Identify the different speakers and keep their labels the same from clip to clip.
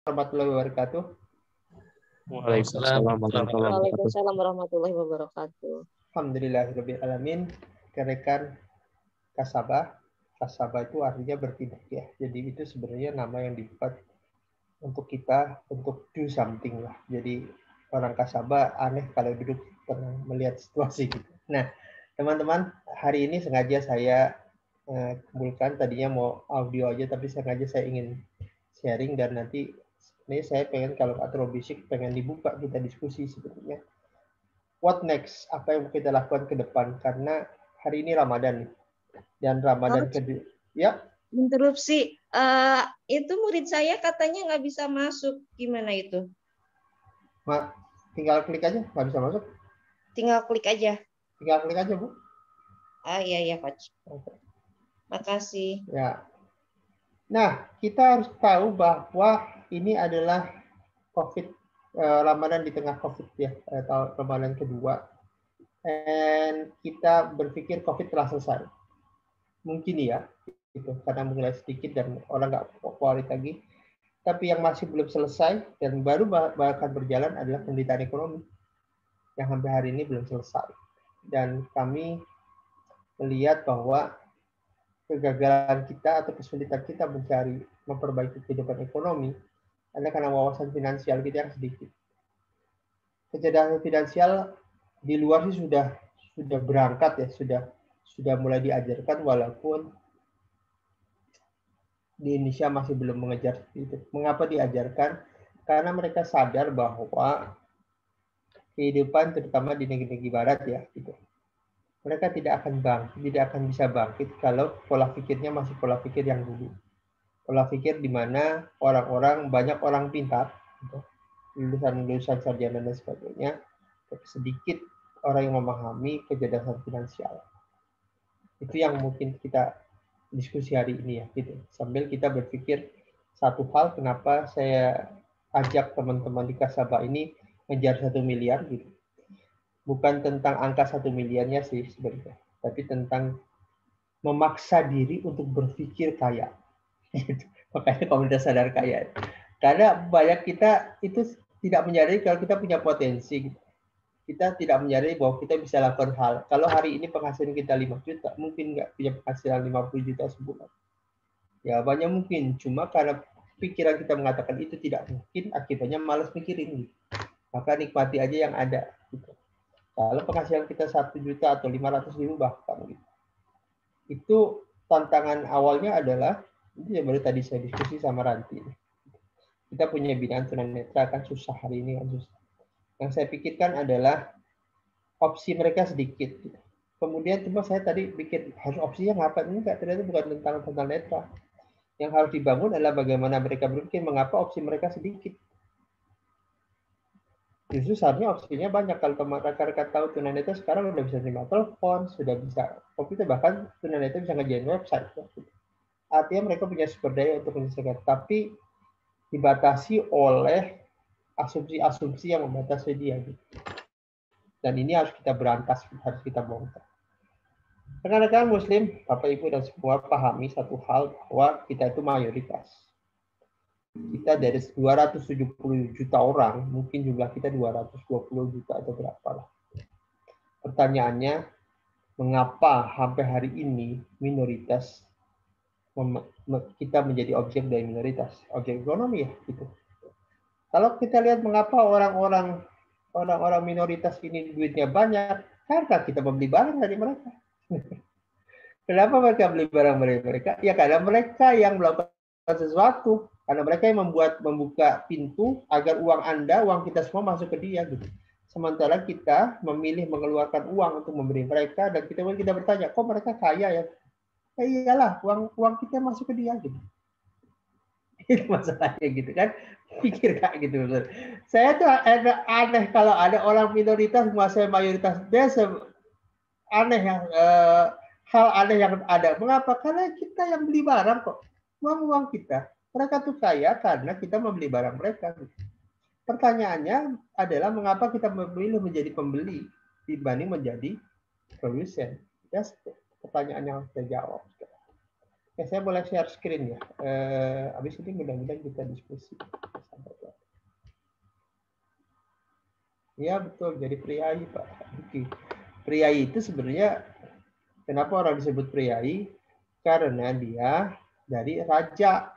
Speaker 1: warahmatullahi wabarakatuh.
Speaker 2: Waalaikumsalam warahmatullahi wabarakatuh.
Speaker 3: Waalaikumsalam warahmatullahi wabarakatuh.
Speaker 1: Alhamdulillahirabbil alamin. Rekan Kasabah. Kasabah itu artinya bertindak ya. Jadi itu sebenarnya nama yang dibuat untuk kita untuk do something lah. Jadi orang Kasabah aneh kalau duduk melihat situasi gitu. Nah, teman-teman, hari ini sengaja saya kumpulkan, tadinya mau audio aja tapi sengaja saya ingin sharing, dan nanti ini saya pengen kalau Atro Bisik pengen dibuka kita diskusi sebetulnya. What next? Apa yang kita lakukan ke depan? Karena hari ini Ramadan nih. Dan Ramadan kedua. Ya.
Speaker 3: Interupsi. Itu murid saya katanya nggak bisa masuk. Gimana itu?
Speaker 1: Tinggal klik aja, nggak bisa masuk.
Speaker 3: Tinggal klik aja.
Speaker 1: Tinggal klik aja, Bu.
Speaker 3: Iya, Coach.
Speaker 1: Okay.
Speaker 3: Makasih.
Speaker 1: Ya. Nah, kita harus tahu bahwa ini adalah COVID, Ramadan di tengah COVID ya, tahun Ramadan kedua. Dan kita berpikir COVID telah selesai. Mungkin ya, gitu, karena mulai sedikit dan orang nggak populer lagi. Tapi yang masih belum selesai dan baru bahkan berjalan adalah penderitaan ekonomi yang sampai hari ini belum selesai. Dan kami melihat bahwa kegagalan kita atau kesulitan kita memperbaiki kehidupan ekonomi adalah karena wawasan finansial kita yang sedikit. Kecerdasan finansial di luar sih sudah berangkat ya, sudah mulai diajarkan, walaupun di Indonesia masih belum mengejar itu. Mengapa diajarkan? Karena mereka sadar bahwa kehidupan terutama di negeri-negeri barat ya, gitu. Mereka tidak akan bisa bangkit kalau pola pikirnya masih pola pikir yang dulu. Pola pikir di mana banyak orang pintar, gitu, lulusan sarjana dan sebagainya, sedikit orang yang memahami kecerdasan finansial. Itu yang mungkin kita diskusi hari ini ya, gitu. Sambil kita berpikir satu hal, kenapa saya ajak teman-teman di Kasabah ini ngejar 1 miliar gitu. Bukan tentang angka 1 miliarnya sih sebenarnya, tapi tentang memaksa diri untuk berpikir kaya. Makanya komunitas sadar kaya. Karena banyak kita itu tidak menyadari kalau kita punya potensi. Kita tidak menyadari bahwa kita bisa lakukan hal. Kalau hari ini penghasilan kita 5 juta, mungkin nggak punya penghasilan 50 juta sebulan. Ya banyak mungkin, cuma karena pikiran kita mengatakan itu tidak mungkin, akibatnya malas mikirin. Maka nikmati aja yang ada. Gitu. Kalau penghasilan kita 1 juta atau 500.000 bahkan gitu. Itu tantangan awalnya adalah, itu ya baru tadi saya diskusi sama Ranti. Kita punya binaan tunanetra kan susah hari ini kan susah. Yang saya pikirkan adalah opsi mereka sedikit. Kemudian cuma saya tadi pikir harus opsinya ngapain, enggak, ternyata bukan tentang tunanetra. Yang harus dibangun adalah bagaimana mereka berpikir mengapa opsi mereka sedikit. Justru seharusnya opsinya banyak. Kalau rekan-rekan tahu tunanetra sekarang sudah bisa terima telepon, sudah bisa komputer, bahkan tunanetra bisa ngerjain website. Artinya mereka punya sumber daya untuk menyelesaikan, tapi dibatasi oleh asumsi-asumsi yang membatasi dia. Dan ini harus kita berantas, harus kita bongkar. Rekan-rekan Muslim, Bapak Ibu dan semua pahami satu hal, bahwa kita itu mayoritas. Kita dari 270 juta orang, mungkin jumlah kita 220 juta atau berapa lah. Pertanyaannya, mengapa sampai hari ini minoritas kita menjadi objek dari minoritas, objek ekonomi ya gitu. Kalau kita lihat mengapa orang-orang minoritas ini duitnya banyak, karena kita membeli barang dari mereka. Kenapa mereka beli barang dari mereka? Ya karena mereka yang melakukan sesuatu. Karena mereka yang membuka pintu agar uang kita semua masuk ke dia gitu. Sementara kita memilih mengeluarkan uang untuk memberi mereka, dan kita bertanya, kok mereka kaya ya? Ya iyalah, uang kita masuk ke dia gitu. Itu masalahnya gitu kan. Pikir Kak gitu. Saya tuh aneh kalau ada orang minoritas menguasai mayoritas. Aneh ya, hal aneh yang ada. Mengapa? Karena kita yang beli barang kok. Uang kita. Mereka tuh kaya karena kita membeli barang mereka. Pertanyaannya adalah mengapa kita memilih menjadi pembeli dibanding menjadi produsen? Ya, pertanyaan yang harus kita jawab. Ya, saya boleh share screen ya. Habis ini mudah-mudahan kita diskusi. Ya betul, jadi priai Pak. Oke. Priai itu sebenarnya kenapa orang disebut priai? Karena dia dari raja.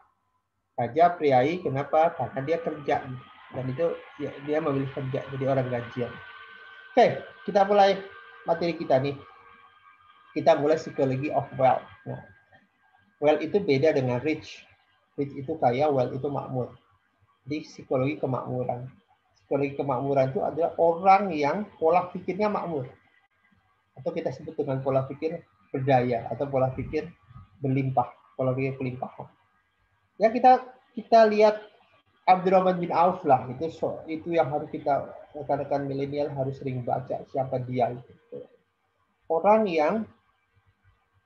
Speaker 1: Raja priai kenapa? Karena dia kerja. Dan itu dia memilih kerja, jadi orang gajian. Oke, kita mulai materi kita nih. Kita mulai psikologi of wealth. Nah, wealth itu beda dengan rich. Rich itu kaya, wealth itu makmur. Di psikologi kemakmuran. Psikologi kemakmuran itu adalah orang yang pola pikirnya makmur. Atau kita sebut dengan pola pikir berdaya atau pola pikir berlimpah, pola pikir pelimpahan. Ya kita lihat Abdurrahman bin Auf lah, itu yang harus kita rekan-rekan milenial harus sering baca siapa dia itu. Orang yang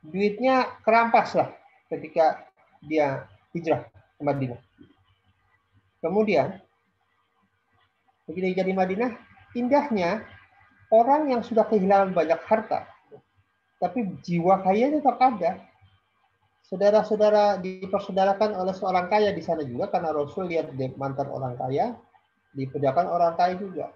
Speaker 1: duitnya kerampas lah ketika dia hijrah ke Madinah. Kemudian begitu jadi Madinah, indahnya orang yang sudah kehilangan banyak harta, tapi jiwa kaya tetap ada. Saudara-saudara dipersaudarakan oleh seorang kaya di sana juga karena Rasul lihat mantan orang kaya, diperdakan orang kaya juga.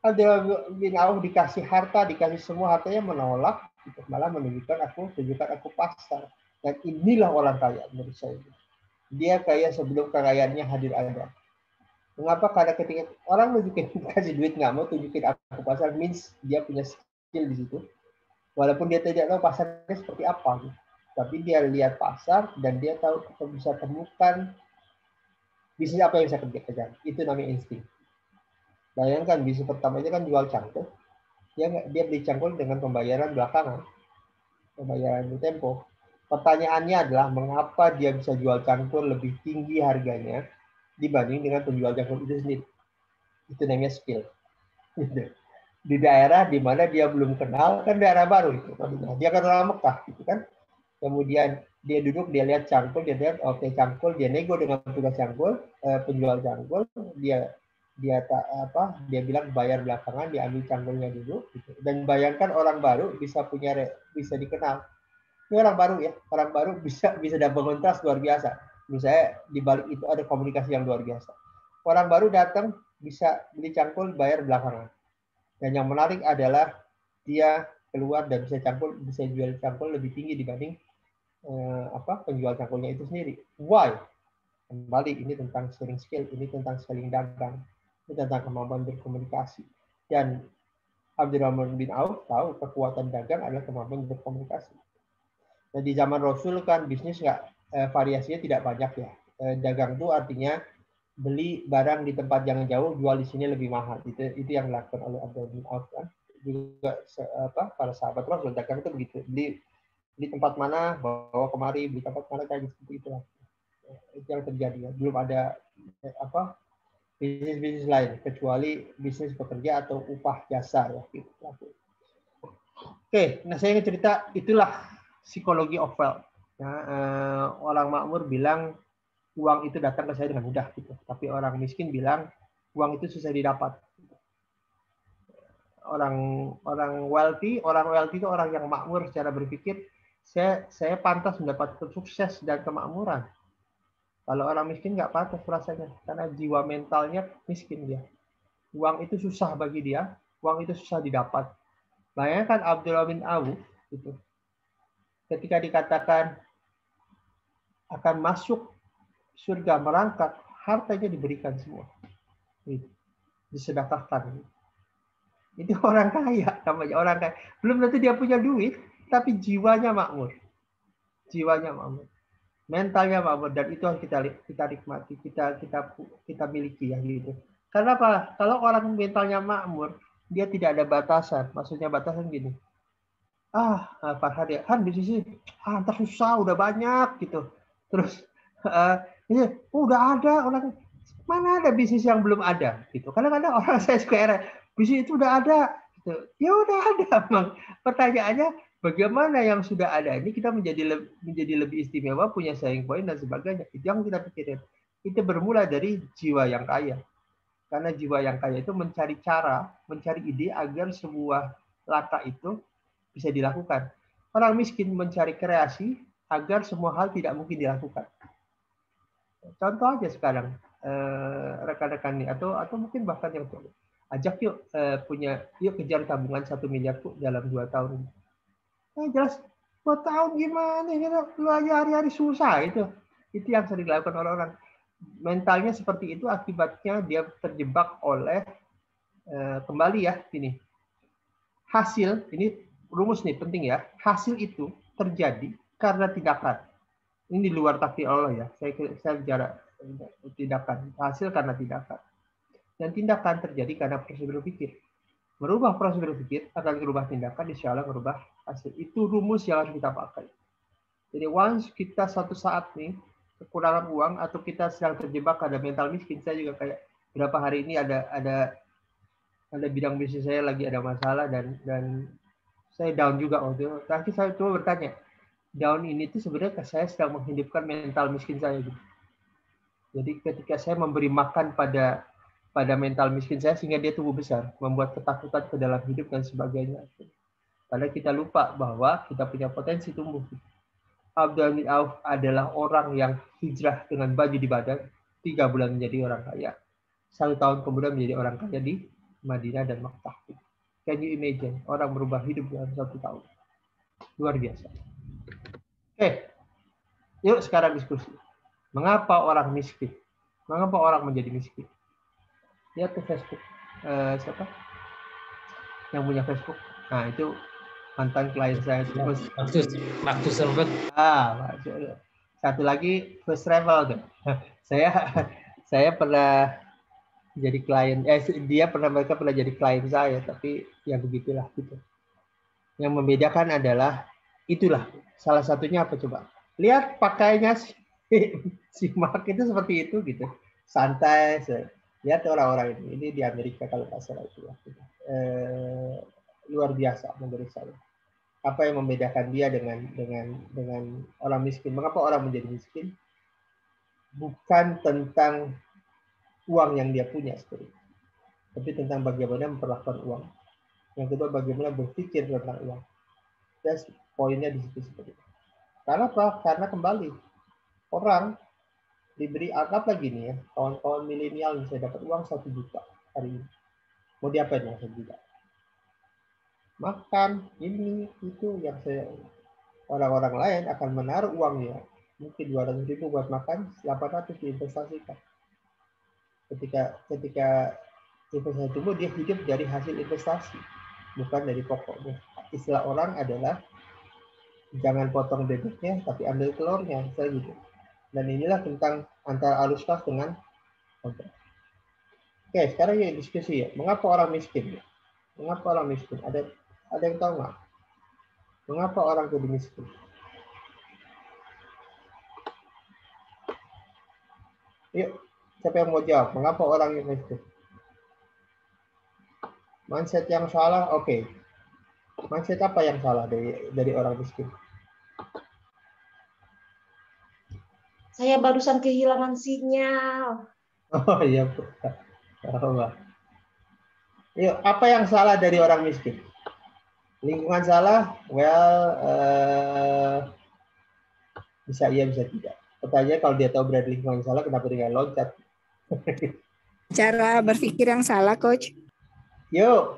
Speaker 1: Abdullah bin Auf dikasih harta, dikasih semua hartanya menolak, malah menunjukkan aku pasar. Dan inilah orang kaya menurut saya. Dia kaya sebelum kekayaannya hadir ada. Mengapa? Karena ketika orang nunjukin kasih duit nggak mau tunjukin aku pasar, means dia punya skill di situ. Walaupun dia tidak tahu pasarnya seperti apa, tapi dia lihat pasar dan dia tahu kita bisa temukan bisnis apa yang bisa kerjakan. Itu namanya insting. Bayangkan bisnis pertamanya kan jual cangkul, dia beli cangkul dengan pembayaran belakangan, pembayaran di tempo. Pertanyaannya adalah mengapa dia bisa jual cangkul lebih tinggi harganya dibanding dengan penjual cangkul itu sendiri. Itu namanya skill. Di daerah di mana dia belum kenal, kan daerah baru itu. Dia kan orang Mekah gitu kan. Kemudian dia duduk, dia lihat cangkul, dia lihat oke cangkul, dia nego dengan petugas cangkul, penjual cangkul, dia bilang bayar belakangan, dia ambil cangkulnya dulu gitu. Dan bayangkan orang baru bisa dikenal. Ini orang baru ya, orang baru bisa dapat kontras luar biasa. Menurut saya di balik itu ada komunikasi yang luar biasa. Orang baru datang bisa beli cangkul, bayar belakangan. Dan yang menarik adalah dia keluar dan bisa jual cangkul lebih tinggi dibanding penjual cangkulnya itu sendiri. Why? Kembali ini tentang sharing skill, ini tentang saling dagang, ini tentang kemampuan berkomunikasi. Dan Abdurrahman bin Auf tahu kekuatan dagang adalah kemampuan berkomunikasi. Nah, di zaman Rasul kan bisnis variasinya tidak banyak ya. Dagang itu artinya beli barang di tempat yang jauh, jual di sini lebih mahal. Itu yang dilakukan oleh Abdurrahman bin Auf kan. Juga para sahabat Rasul dagang itu begitu. Di tempat mana, bawa kemari, di tempat mana kayak gitu itu. Itu yang terjadi ya. Belum ada bisnis lain kecuali bisnis pekerja atau upah jasa ya. Gitu. Oke, nah saya ingin cerita itulah psikologi of wealth. Nah, orang makmur bilang uang itu datang ke saya dengan mudah gitu. Tapi orang miskin bilang uang itu susah didapat. Orang wealthy itu orang yang makmur secara berpikir saya pantas mendapatkan sukses dan kemakmuran. Kalau orang miskin nggak pantas rasanya karena jiwa mentalnya miskin dia. Uang itu susah bagi dia, uang itu susah didapat. Bayangkan Abdullah bin Auf itu ketika dikatakan akan masuk surga merangkak, hartanya diberikan semua. Disedekahkan. Itu orang kaya, namanya orang kaya. Belum tentu dia punya duit, tapi jiwanya makmur. Jiwanya makmur. Mentalnya makmur, dan itu harus kita nikmati, kita miliki ya gitu. Karena apa? Kalau orang mentalnya makmur, dia tidak ada batasan. Maksudnya batasan gini. Farhan ya, di sini antar susah udah banyak gitu. Terus udah ada orang, mana ada bisnis yang belum ada gitu. Kadang-kadang orang saya suka heran, bisnis itu udah ada gitu. Ya udah ada, Bang. Pertanyaannya bagaimana yang sudah ada ini kita menjadi lebih istimewa, punya selling point dan sebagainya. Itu yang kita pikirin. Itu bermula dari jiwa yang kaya. Karena jiwa yang kaya itu mencari cara, mencari ide agar sebuah laka itu bisa dilakukan. Orang miskin mencari kreasi agar semua hal tidak mungkin dilakukan. Contoh aja sekarang rekan-rekan ini atau mungkin bahkan yang Ajak yuk yuk kejar tabungan 1 miliar tuh dalam 2 tahun. Jelas 2 tahun gimana? Lu aja hari-hari susah itu. Itu yang sering dilakukan orang-orang. Mentalnya seperti itu, akibatnya dia terjebak oleh kembali ya ini. Hasil ini rumus nih penting ya. Hasil itu terjadi karena tindakan. Ini di luar takdir Allah ya. Saya bicara tindakan. Hasil karena tindakan. Dan tindakan terjadi karena proses berpikir. Merubah proses berpikir akan merubah tindakan, insya Allah merubah hasil. Itu rumus yang harus kita pakai. Jadi once kita satu saat nih kekurangan uang atau kita sedang terjebak pada mental miskin, saya juga kayak berapa hari ini ada bidang bisnis saya lagi ada masalah dan saya down juga waktu itu. Tapi saya coba bertanya, down ini tuh sebenarnya saya sedang menghidupkan mental miskin saya gitu. Jadi ketika saya memberi makan pada mental miskin saya sehingga dia tumbuh besar, membuat ketakutan ke dalam hidup dan sebagainya. Karena kita lupa bahwa kita punya potensi tumbuh. Abdul bin Auf adalah orang yang hijrah dengan baju di badan, 3 bulan menjadi orang kaya. 1 tahun kemudian menjadi orang kaya di Madinah dan Makkah. Can you imagine? Orang berubah hidup dalam 1 tahun. Luar biasa. Oke, yuk sekarang diskusi. Mengapa orang miskin? Mengapa orang menjadi miskin? Lihat ke Facebook. Siapa? Yang punya Facebook. Nah, itu mantan klien saya.
Speaker 2: Marcus Servet.
Speaker 1: Satu lagi First Travel. Saya pernah jadi klien. Mereka pernah jadi klien saya, tapi ya begitulah gitu. Yang membedakan adalah itulah. Salah satunya apa coba? Lihat pakainya si Mark itu seperti itu gitu. Santai. Lihat orang-orang ini di Amerika kalau nggak salah itu luar biasa menurut saya. Apa yang membedakan dia dengan orang miskin? Mengapa orang menjadi miskin? Bukan tentang uang yang dia punya seperti itu, tapi tentang bagaimana memperlakukan uang. Yang kedua, bagaimana berpikir tentang uang. That's poinnya di situ seperti itu. Karena apa? Karena kembali orang diberi anggap lagi nih ya, kawan-kawan milenial bisa dapat uang 1 juta hari ini. Mau diapain ya 1 juta? Makan, ini, itu yang orang-orang lain akan menaruh uangnya. Mungkin 200.000 buat makan, 800 diinvestasikan. Ketika investasi tumbuh, dia hidup dari hasil investasi, bukan dari pokoknya. Istilah orang adalah, jangan potong bebeknya, tapi ambil telurnya. Misalnya gitu. Dan inilah tentang antara arus kas dengan kontrak. Oke, sekarang ya diskusi ya. Mengapa orang miskin? Mengapa orang miskin? Ada yang tahu nggak? Mengapa orang jadi miskin? Yuk, siapa yang mau jawab? Mengapa orang yang miskin? Mindset yang salah, oke. Mindset apa yang salah dari orang miskin?
Speaker 3: Saya barusan kehilangan sinyal.
Speaker 1: Oh iya, yuk, apa yang salah dari orang miskin? Lingkungan salah? Well, bisa iya, bisa tidak. Pertanyaan kalau dia tahu berada di lingkungan salah, kenapa dia nggak loncat?
Speaker 4: Cara berpikir yang salah, Coach.
Speaker 1: Yuk,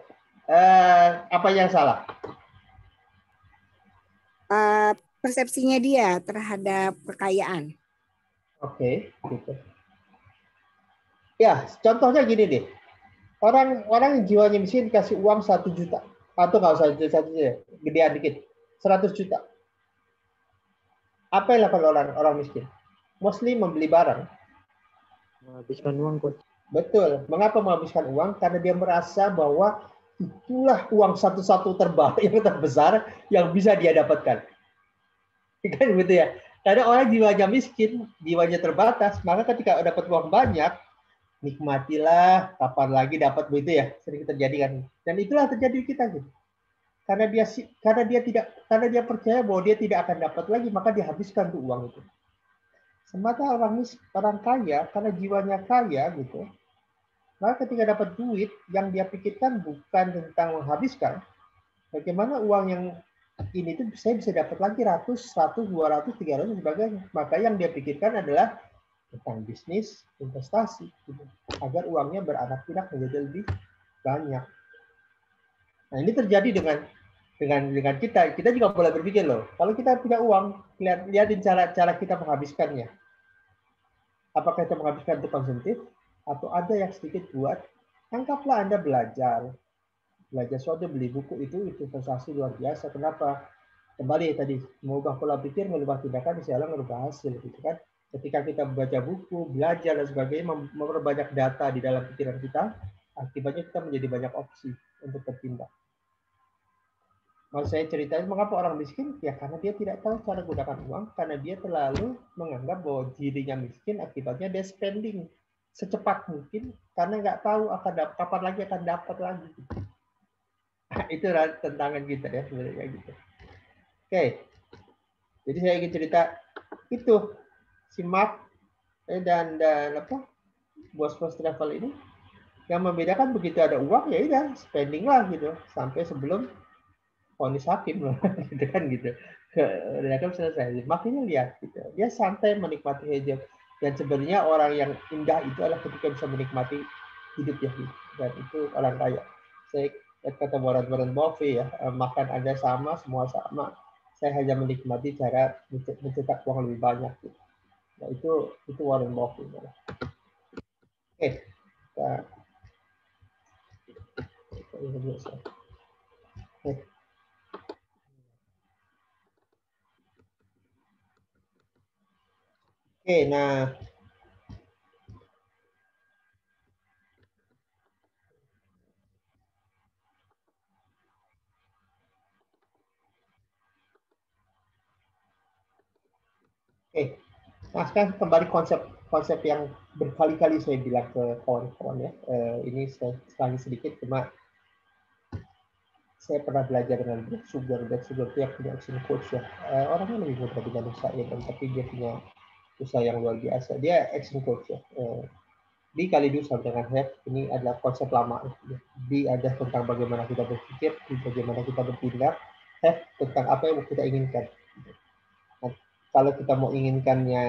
Speaker 1: apa yang salah?
Speaker 4: Persepsinya dia terhadap kekayaan.
Speaker 1: Oke, gitu. Ya, contohnya gini deh. Orang jiwanya miskin dikasih uang 1 juta. Atau nggak usah 1 juta, gedean dikit. 100 juta. Apa yang dilakukan orang miskin? Mostly membeli barang.
Speaker 5: Menghabiskan uang, Coach.
Speaker 1: Betul. Mengapa menghabiskan uang? Karena dia merasa bahwa itulah uang satu-satu yang terbesar yang bisa dia dapatkan. Kan begitu ya. Karena orang jiwanya miskin, jiwanya terbatas, maka ketika dapat uang banyak, nikmatilah, kapan lagi dapat begitu ya, sering terjadi kan. Dan itulah terjadi di kita gitu. Karena dia percaya bahwa dia tidak akan dapat lagi, maka dia habiskan tuh uang itu. Sementara orang kaya, karena jiwanya kaya gitu, maka ketika dapat duit, yang dia pikirkan bukan tentang menghabiskan, bagaimana uang yang ini tuh saya bisa dapat lagi 100, 200, 300 sebagainya. Maka yang dia pikirkan adalah tentang bisnis, investasi, gitu, agar uangnya beranak pinak menjadi lebih banyak. Nah, ini terjadi dengan kita. Kita juga boleh berpikir loh. Kalau kita punya uang, lihatin cara kita menghabiskannya. Apakah kita menghabiskan untuk konsumtif atau ada yang sedikit buat? Anggaplah Anda belajar suatu, beli buku itu investasi luar biasa. Kenapa? Kembali tadi mengubah pola pikir, mengubah tindakan, insyaallah merubah hasil, gitu kan? Ketika kita membaca buku, belajar dan sebagainya, memperbanyak data di dalam pikiran kita, akibatnya kita menjadi banyak opsi untuk bertindak. Mau saya ceritain mengapa orang miskin? Ya karena dia tidak tahu cara gunakan uang, karena dia terlalu menganggap bahwa dirinya miskin, akibatnya dia spending secepat mungkin, karena nggak tahu kapan lagi akan dapat lagi. Itu tantangan kita ya sebenarnya gitu. Oke, jadi saya ingin cerita itu si Mark dan apa bos-bos travel ini yang membedakan begitu ada uang ya udah spending lah gitu sampai sebelum vonis hakim lah gitu kan gitu. Hakim selesai. Makanya lihat gitu. Dia santai menikmati hidup dan sebenarnya orang yang indah itu adalah ketika bisa menikmati hidup ya gitu. Dan itu orang kaya. Saya kata Warren Buffett ya, makan Anda sama, semua sama. Saya hanya menikmati cara mencetak uang lebih banyak gitu. Nah, itu Warren Buffett. Oke. Oke, nah nah sekarang kembali konsep yang berkali-kali saya bilang ke kawan-kawan ya. Ini saya selangi sedikit, cuma saya pernah belajar dengan Brad Sugar itu yang punya action coach ya. Orangnya lebih muda dibanding saya, tapi dia punya usaha yang luar biasa. Dia action coach ya. Di Kalidu sama dengan Have, ini adalah konsep lama. Ya. Di ada tentang bagaimana kita berpikir, bagaimana kita bertindak, Have tentang apa yang kita inginkan. Nah, kalau kita mau inginkannya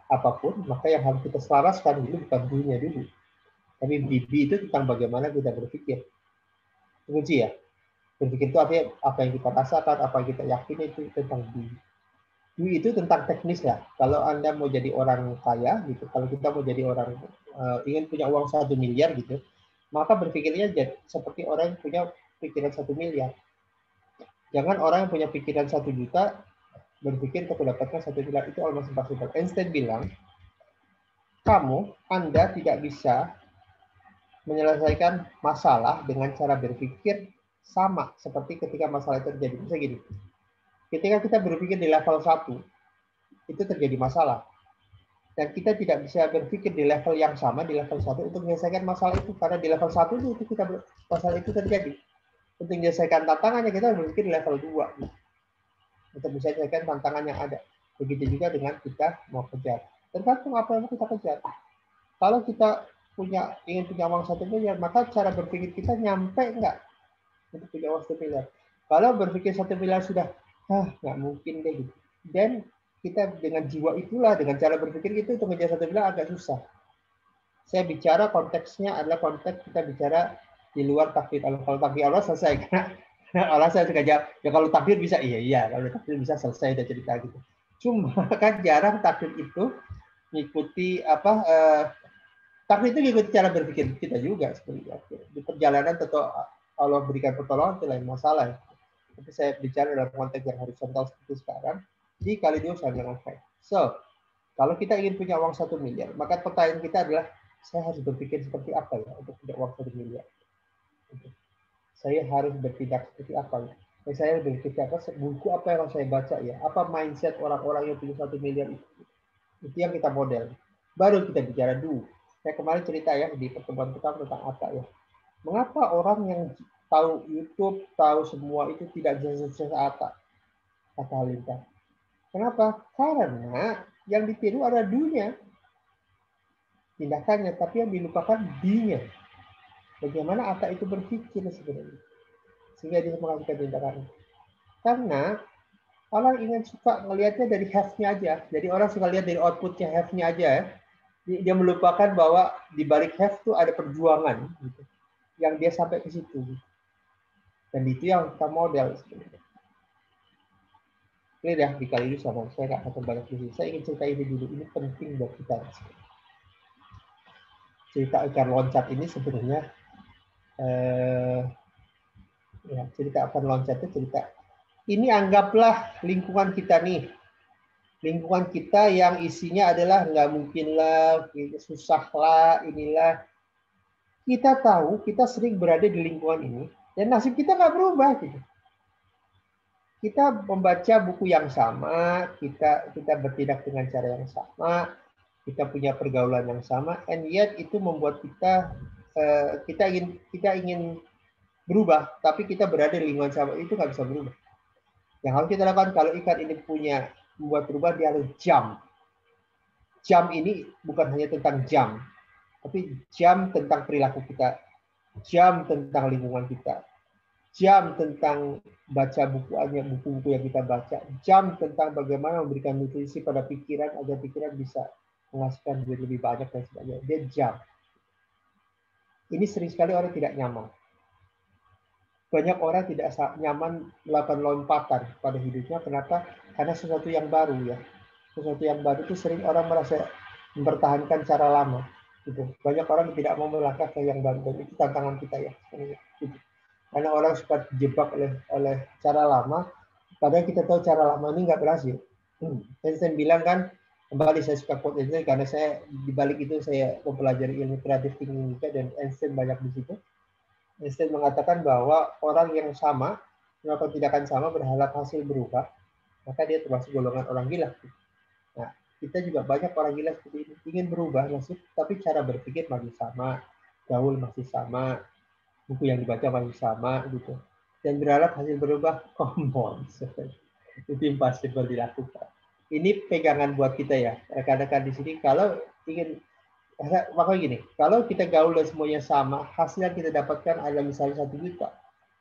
Speaker 1: apapun, maka yang harus kita selaraskan dulu bukan dunia dulu. Tapi BB itu tentang bagaimana kita berpikir. Kunci ya. Berpikir itu artinya apa yang kita rasakan, apa yang kita yakini itu tentang B. B itu tentang teknis ya. Kalau Anda mau jadi orang kaya gitu, kalau kita mau jadi orang ingin punya uang 1 miliar gitu, maka berpikirnya seperti orang yang punya pikiran 1 miliar. Jangan orang yang punya pikiran 1 juta berpikir untuk mendapatkan 1 miliar, itu almost impossible. Einstein bilang, Anda tidak bisa menyelesaikan masalah dengan cara berpikir sama seperti ketika masalah itu terjadi. Bisa gini, ketika kita berpikir di level 1, itu terjadi masalah. Dan kita tidak bisa berpikir di level yang sama, di level 1 untuk menyelesaikan masalah itu. Karena di level 1 itu masalah itu terjadi. Untuk menyelesaikan tantangannya, kita berpikir di level 2. Untuk menyelesaikan tantangan yang ada. Begitu juga dengan kita mau kejar. Tergantung apa yang mau kita kejar. Kalau kita ingin punya uang 1 miliar, maka cara berpikir kita nyampe enggak untuk punya uang 1 miliar. Kalau berpikir 1 miliar sudah, nggak mungkin deh gitu. Dan kita dengan jiwa itulah, dengan cara berpikir itu untuk mengejar 1 miliar agak susah. Saya bicara konteksnya adalah konteks kita bicara di luar takdir Allah. Kalau takdir Allah selesai, karena Allah saya suka jawab, ya kalau takdir bisa, iya, kalau takdir bisa selesai, udah cerita gitu. Cuma kan jarang takdir itu mengikuti takdir itu mengikuti cara berpikir kita juga sebenarnya. Di perjalanan tentu Allah berikan pertolongan itu lain masalah. Tapi saya bicara dalam konteks yang horizontal seperti sekarang, di Kalidu sama dengan Have. So, kalau kita ingin punya uang 1 miliar, maka pertanyaan kita adalah, saya harus berpikir seperti apa ya untuk punya uang 1 miliar? Saya harus bertindak seperti apa ya? Saya berpikir apa, buku apa yang harus saya baca ya? Apa mindset orang-orang yang punya 1 miliar itu? Itu yang kita model. Baru kita bicara dulu. Saya kemarin cerita ya di pertemuan kita tentang Atta ya. Mengapa orang yang tahu YouTube, tahu semua itu tidak bisa sukses Atta? Kata Halinta. Kenapa? Karena yang ditiru adalah dunia. Tindakannya, tapi yang dilupakan dinya. Bagaimana Atta itu berpikir sebenarnya. Sehingga dia melakukan tindakannya. Karena orang ingin suka melihatnya dari have-nya aja. Jadi orang suka lihat dari output-nya have-nya aja ya. Dia melupakan bahwa di balik have itu ada perjuangan. Gitu. yang dia sampai ke situ. Dan itu yang kita model sebenarnya. Ini ya dikali itu sama saya nggak akan banyak di sini. Saya ingin cerita ini dulu, ini penting buat kita. Cerita ikan loncat ini sebenarnya ya, cerita ikan loncat itu cerita. Ini anggaplah lingkungan kita nih. Lingkungan kita yang isinya adalah nggak mungkin lah, susah lah, inilah. Kita tahu kita sering berada di lingkungan ini dan nasib kita nggak berubah gitu. Kita membaca buku yang sama, kita bertindak dengan cara yang sama, kita punya pergaulan yang sama, and yet itu membuat kita ingin berubah, tapi kita berada di lingkungan sama itu nggak bisa berubah. Yang harus kita lakukan kalau ikan ini membuat berubah, dia harus jump. Jump ini bukan hanya tentang jam, tapi jam tentang perilaku kita, jam tentang lingkungan kita, jam tentang baca buku-buku yang kita baca, jam tentang bagaimana memberikan nutrisi pada pikiran agar pikiran bisa menghasilkan duit lebih banyak dan sebagainya. Dia jam. Ini sering sekali orang tidak nyaman. Banyak orang tidak nyaman melakukan lompatan pada hidupnya. Kenapa? Karena sesuatu yang baru ya. Sesuatu yang baru itu sering orang merasa mempertahankan cara lama. Gitu. Banyak orang tidak mau melangkah ke yang baru, dan itu tantangan kita ya. Gitu. Karena orang suka dijebak oleh cara lama, padahal kita tahu cara lama ini nggak berhasil. Einstein bilang kan, kembali saya suka quote Einstein karena saya di balik itu saya mempelajari ilmu kreatif thinking juga, dan Einstein banyak di situ. Einstein mengatakan bahwa orang yang sama melakukan tindakan sama berharap hasil berubah, maka dia termasuk golongan orang gila. Nah, kita juga banyak orang gila seperti ini, ingin berubah masih, tapi cara berpikir masih sama, gaul masih sama, buku yang dibaca masih sama gitu, dan berharap hasil berubah, come on, itu impossible dilakukan. Ini pegangan buat kita ya, rekan-rekan di sini. Kalau ingin, makanya gini, kalau kita gaul dan semuanya sama, hasil yang kita dapatkan adalah misalnya 1 juta.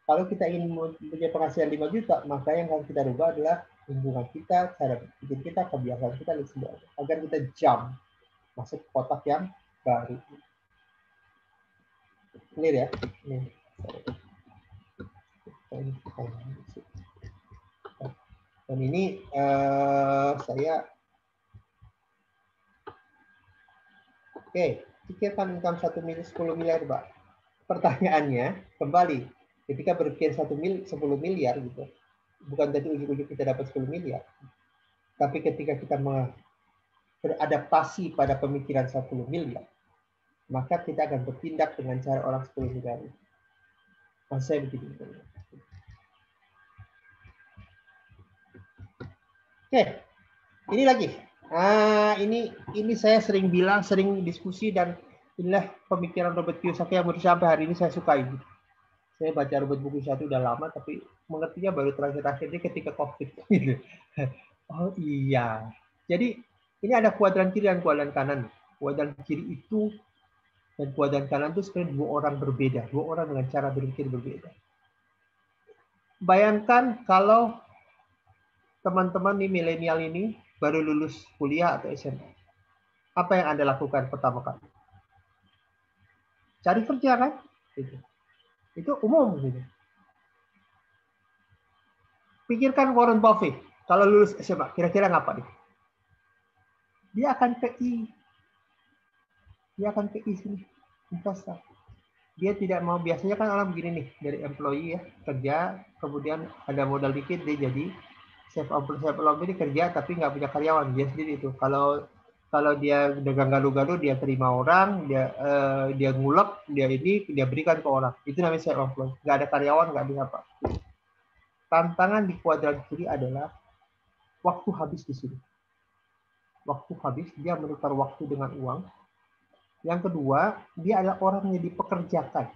Speaker 1: Kalau kita ingin punya penghasilan 5 juta, maka yang harus kita rubah adalah lingkungan kita, cara berpikir kita, kebiasaan kita, dan sebagainya, agar kita jump masuk kotak yang baru. Clear ya? Ini. Dan ini saya pikirkan income 1 miliar 10 miliar, Pak. Pertanyaannya kembali, ketika berpikir 10 miliar gitu, bukan tadi ujung-ujung kita dapat 10 miliar, tapi ketika kita beradaptasi pada pemikiran 10 miliar, maka kita akan bertindak dengan cara orang 10 miliar. Maksud saya begini. Ini lagi. Ini saya sering bilang, sering diskusi, dan inilah pemikiran Robert Kiyosaki yang sampai hari ini saya sukai. Saya baca Robert buku satu udah lama, tapi mengertinya baru terakhir-terakhir ini ketika COVID. Oh iya. Jadi ini ada kuadran kiri dan kuadran kanan. Kuadran kiri itu dan kuadran kanan itu sebenarnya 2 orang berbeda, 2 orang dengan cara berpikir berbeda. Bayangkan kalau teman-teman nih milenial ini baru lulus kuliah atau SMA. Apa yang Anda lakukan pertama kali? Cari kerja kan? Itu umum gitu. Pikirkan Warren Buffett kalau lulus SMA, kira-kira ngapa nih? Dia akan ke sini, investor. Dia tidak mau, biasanya kan orang begini nih, dari employee ya, kerja, kemudian ada modal dikit, dia jadi self-employed, ini kerja tapi nggak punya karyawan, dia sendiri itu. Kalau dia dagang gaduh-gaduh, dia terima orang, dia ngulek, dia berikan ke orang. Itu namanya self-employed. Nggak ada karyawan, nggak ada apa. Tantangan di kuadran kiri adalah waktu habis di sini. Waktu habis, dia menukar waktu dengan uang. Yang kedua, dia adalah orang yang dipekerjakan.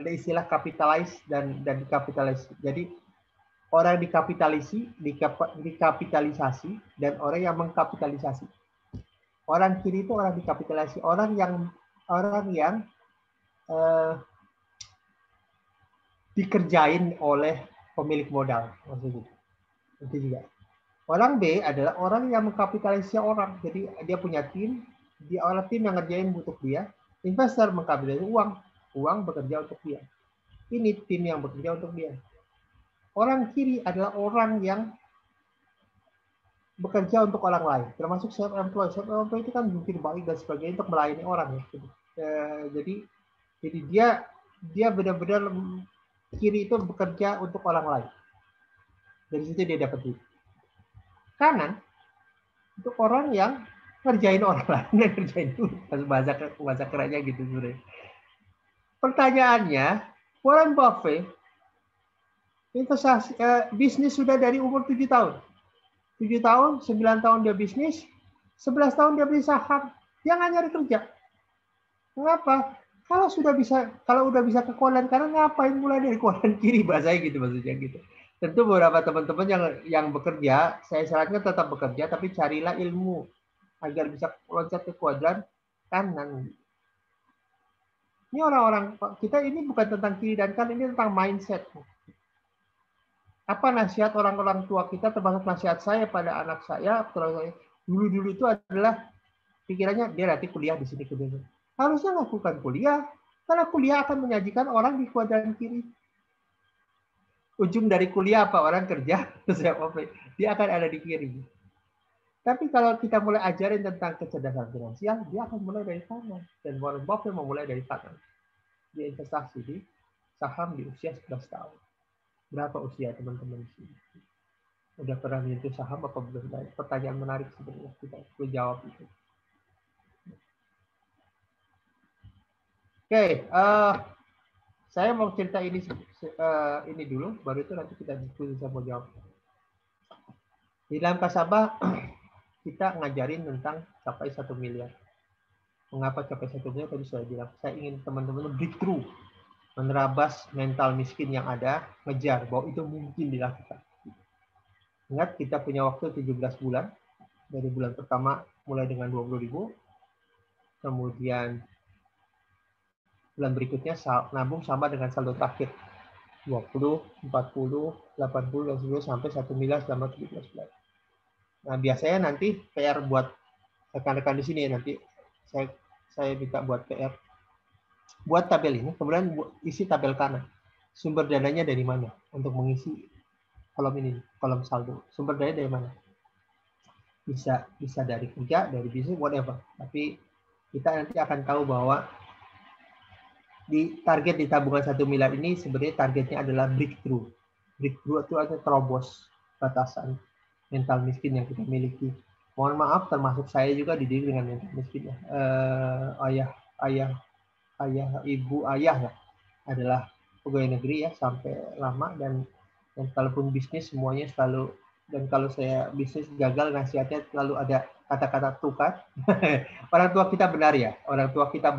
Speaker 1: Ada istilah kapitalis dan dikapitalis. Jadi orang dikapitalisasi dan orang yang mengkapitalisasi. Orang kiri itu orang dikapitalisasi, orang yang dikerjain oleh pemilik modal, maksudnya. Itu juga. Orang B adalah orang yang mengkapitalisasi orang. Jadi dia punya tim, dia orang tim yang ngerjain untuk dia. Investor mengkapitalisasi uang. Uang bekerja untuk dia. Ini tim yang bekerja untuk dia. Orang kiri adalah orang yang bekerja untuk orang lain, termasuk self-employed. Self-employed itu kan jungkir balik dan sebagainya untuk melayani orang ya. Jadi dia benar-benar kiri itu bekerja untuk orang lain. Dari situ dia dapat duit. Kanan untuk orang yang ngerjain orang lain, ngerjain duit. Bahasa kerennya gitu sebenarnya. Pertanyaannya, Warren Buffett investasi bisnis sudah dari umur 7 tahun. 7 tahun, 9 tahun dia bisnis, 11 tahun dia beli saham. Dia nggak nyari kerja. Mengapa? Kalau udah bisa ke kuadran kanan, ngapain mulai dari kuadran kiri? Bahasanya gitu maksudnya gitu. Tentu beberapa teman-teman yang bekerja, saya sarankan tetap bekerja, tapi carilah ilmu agar bisa loncat ke kuadran kanan. Ini orang-orang kita ini bukan tentang kiri dan kanan, ini tentang mindset. Apa nasihat orang-orang tua kita, termasuk nasihat saya pada anak saya, dulu itu adalah pikirannya dia nanti kuliah di sini kuliah. Harusnya lakukan kuliah, karena kuliah akan menyajikan orang di kuadran kiri. Ujung dari kuliah apa? Orang kerja, dia akan ada di kiri. Tapi kalau kita mulai ajarin tentang kecerdasan finansial, dia akan mulai dari kanan. Dan Warren Buffett memulai dari kanan. Dia investasi di saham di usia 11 tahun. Berapa usia teman-teman di sini? Udah pernah menyentuh saham apa belum? Pertanyaan menarik sebenarnya, kita perlu jawab itu. Oke, saya mau cerita ini dulu, baru itu nanti kita diskusi, saya mau jawab. Di dalam Kasabah kita ngajarin tentang capai 1 miliar. Mengapa capai 1 miliar? Tadi saya bilang, saya ingin teman-teman breakthrough, menerabas mental miskin yang ada, ngejar bahwa itu mungkin dilakukan. Ingat, kita punya waktu 17 bulan. Dari bulan pertama mulai dengan 20.000, kemudian bulan berikutnya nabung sama dengan saldo terakhir 20, 40, 80, dan 10 sampai 1 miliar selama 17 bulan. Nah, biasanya nanti PR buat rekan-rekan di sini, nanti saya minta buat PR. Buat tabel ini, kemudian isi tabel kanan. Sumber dananya dari mana untuk mengisi kolom ini, kolom saldo. Sumber dana dari mana? Bisa dari kerja, dari bisnis, whatever. Tapi kita nanti akan tahu bahwa target di tabungan 1 miliar ini sebenarnya targetnya adalah breakthrough. Breakthrough itu artinya terobos batasan mental miskin yang kita miliki. Mohon maaf, termasuk saya juga dididik dengan mental miskin. Ibu ayah ya adalah pegawai negeri ya sampai lama, dan kalaupun bisnis semuanya selalu, dan kalau saya bisnis gagal nasihatnya selalu ada kata-kata tukar. Orang tua kita benar ya, orang tua kita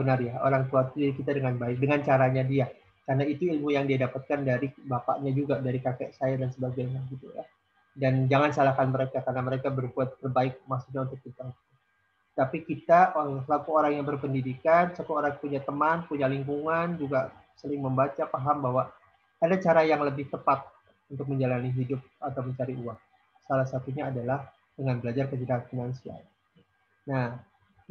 Speaker 1: dengan baik, dengan caranya dia, karena itu ilmu yang dia dapatkan dari bapaknya juga, dari kakek saya dan sebagainya gitu ya. Dan jangan salahkan mereka karena mereka berbuat terbaik maksudnya untuk kita. Tapi kita selaku orang yang berpendidikan, selaku orang punya teman, punya lingkungan, juga sering membaca, paham bahwa ada cara yang lebih tepat untuk menjalani hidup atau mencari uang. Salah satunya adalah dengan belajar kecerdasan finansial. Nah,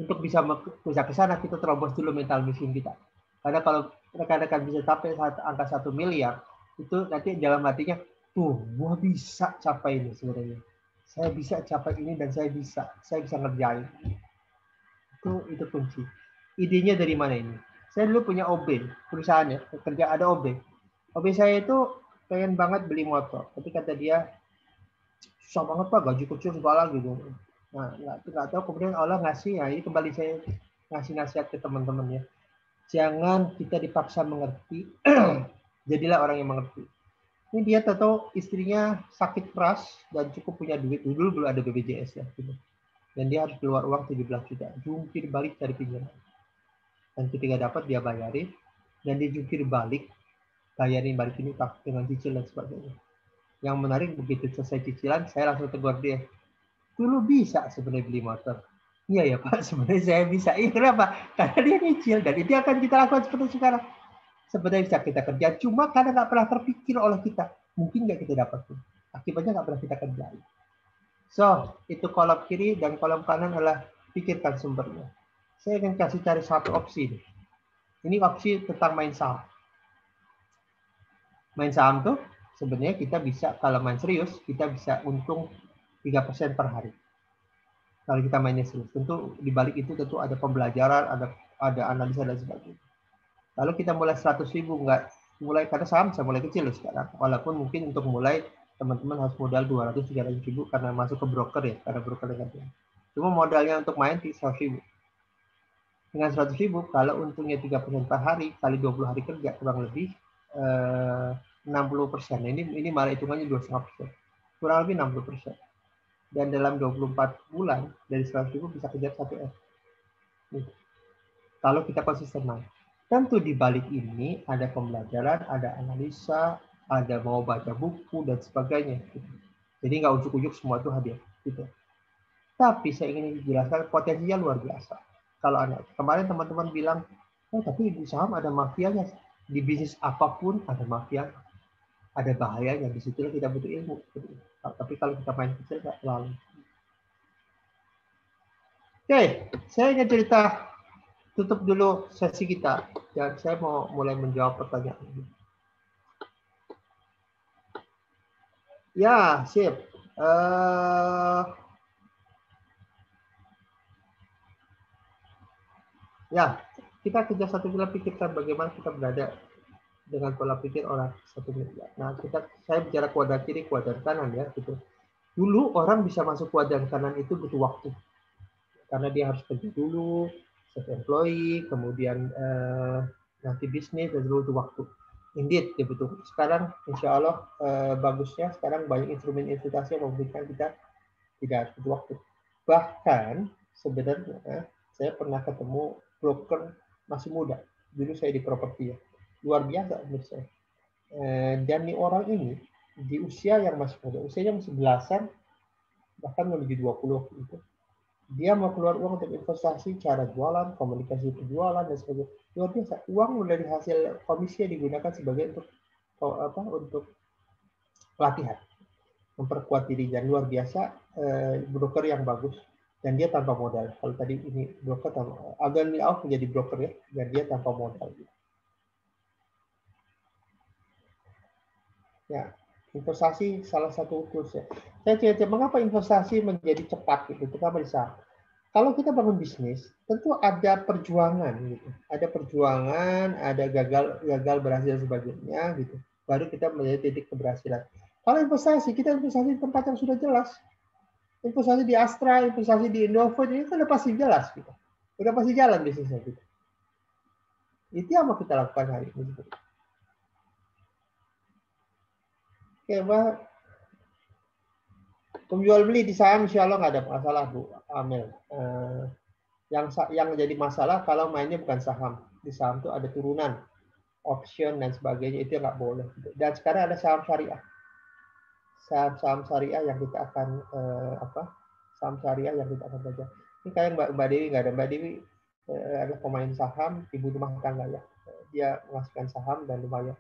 Speaker 1: untuk bisa ke sana kita terobos dulu mental miskin kita. Karena kalau rekan-rekan bisa sampai angka 1 miliar, itu nanti dalam hatinya, gua bisa capai ini sebenarnya. Saya bisa capai ini dan saya bisa ngerjain. Itu kunci. Idenya dari mana ini? Saya dulu punya OB, perusahaan ya, kerja ada OB. OB saya itu pengen banget beli motor, tapi kata dia susah banget Pak, gaji kecil segala gitu. Nah, nggak tahu kemudian Allah ngasih, ya ini kembali saya ngasih nasihat ke teman-teman ya. Jangan kita dipaksa mengerti, jadilah orang yang mengerti. Ini dia tahu istrinya sakit keras dan cukup punya duit, dulu belum ada BPJS ya. Gitu. Dan dia harus keluar uang 17 juta, jungkir balik dari pinjaman. Dan ketika dapat dia bayarin, dan dia jungkir balik, bayarin balikin utang dengan cicil dan sebagainya. Yang menarik begitu selesai cicilan, saya langsung tegur dia. Dulu bisa sebenarnya beli motor. Iya ya Pak, sebenarnya saya bisa. Kenapa? Karena dia nyicil, dan itu akan kita lakukan seperti sekarang. Sebenarnya bisa kita kerja, cuma karena nggak pernah terpikir oleh kita. Mungkin nggak kita dapat. Akibatnya nggak pernah kita kerjain. So, itu kolom kiri dan kolom kanan adalah pikirkan sumbernya. Saya akan cari satu opsi nih. Ini opsi tentang main saham. Main saham tuh sebenarnya kita bisa, kalau main serius, kita bisa untung 3% per hari. Kalau kita mainnya serius. Tentu di balik itu tentu ada pembelajaran, ada analisa dan sebagainya. Lalu kita mulai 100.000, nggak mulai, karena saham bisa mulai kecil loh sekarang. Walaupun mungkin untuk mulai teman-teman harus modal 200-300.000 karena masuk ke broker ya, karena broker dengan dia. Cuma modalnya untuk main di 100.000. Dengan 100.000, kalau untungnya 3% per hari, kali 20 hari kerja, kurang lebih 60%. Ini malah hitungannya 2,5%. Kurang lebih 60%. Dan dalam 24 bulan, dari 100.000 bisa kejar 1M. Kalau kita konsisten main. Tentu di balik ini ada pembelajaran, ada analisa, ada mau baca buku, dan sebagainya. Jadi nggak ujuk-ujuk semua itu hadiah. Gitu. Tapi saya ingin jelaskan potensinya luar biasa. Kalau kemarin teman-teman bilang, oh tapi di saham ada mafianya. Di bisnis apapun ada mafia, ada bahayanya. Di situlah kita butuh ilmu. Tapi kalau kita main kecil nggak terlalu. Oke, saya ingin cerita. Tutup dulu sesi kita. Dan saya mau mulai menjawab pertanyaan ini. Ya, sip. Ya, kita kejar satu miliar, pikirkan bagaimana kita berada dengan pola pikir orang 1 miliar. Nah, saya bicara kuadran kiri, kuadran kanan ya, gitu. Dulu orang bisa masuk kuadran kanan itu butuh waktu, karena dia harus kerja dulu, self-employed, kemudian nanti bisnis, dan dulu butuh waktu. Indeed, dia butuh. Sekarang, insya Allah bagusnya sekarang banyak instrumen investasi yang memberikan kita tidak harus butuh waktu. Bahkan sebenarnya saya pernah ketemu broker masih muda. Dulu saya di properti ya. Luar biasa menurut saya. Dan nih orang ini di usia yang masih muda, usianya masih belasan, bahkan menuju 20 gitu. Dia mau keluar uang untuk investasi, cara jualan, komunikasi penjualan dan sebagainya. Luar biasa. Uang dari hasil komisi yang digunakan sebagai untuk pelatihan, memperkuat diri, dan luar biasa broker yang bagus. Dan dia tanpa modal. Kalau tadi ini broker tanpa, Agan Mil'auf menjadi broker ya, dan dia tanpa modal. Ya, investasi salah satu tools ya. Saya cerita mengapa investasi menjadi cepat gitu, terutama di saham. Kalau kita bangun bisnis, tentu ada perjuangan gitu. Ada perjuangan, ada gagal berhasil sebagainya gitu. Baru kita menjadi titik keberhasilan. Kalau investasi, kita investasi di tempat yang sudah jelas. Investasi di Astra, investasi di Indofood, ini kan udah pasti jelas gitu. Udah pasti jalan bisnisnya gitu. Itu yang mau kita lakukan hari ini. Oke, Mbak. Penjual beli di saham insya Allah nggak ada masalah, Bu Amel. Yang jadi masalah kalau mainnya bukan saham. Di saham itu ada turunan, option dan sebagainya, itu nggak boleh. Dan sekarang ada saham syariah. Saham syariah yang kita akan saham syariah yang kita akan belajar. Ini kayak Mbak Dewi, nggak ada Mbak Dewi adalah pemain saham, ibu rumah tangga ya. Dia menghasilkan saham dan lumayan.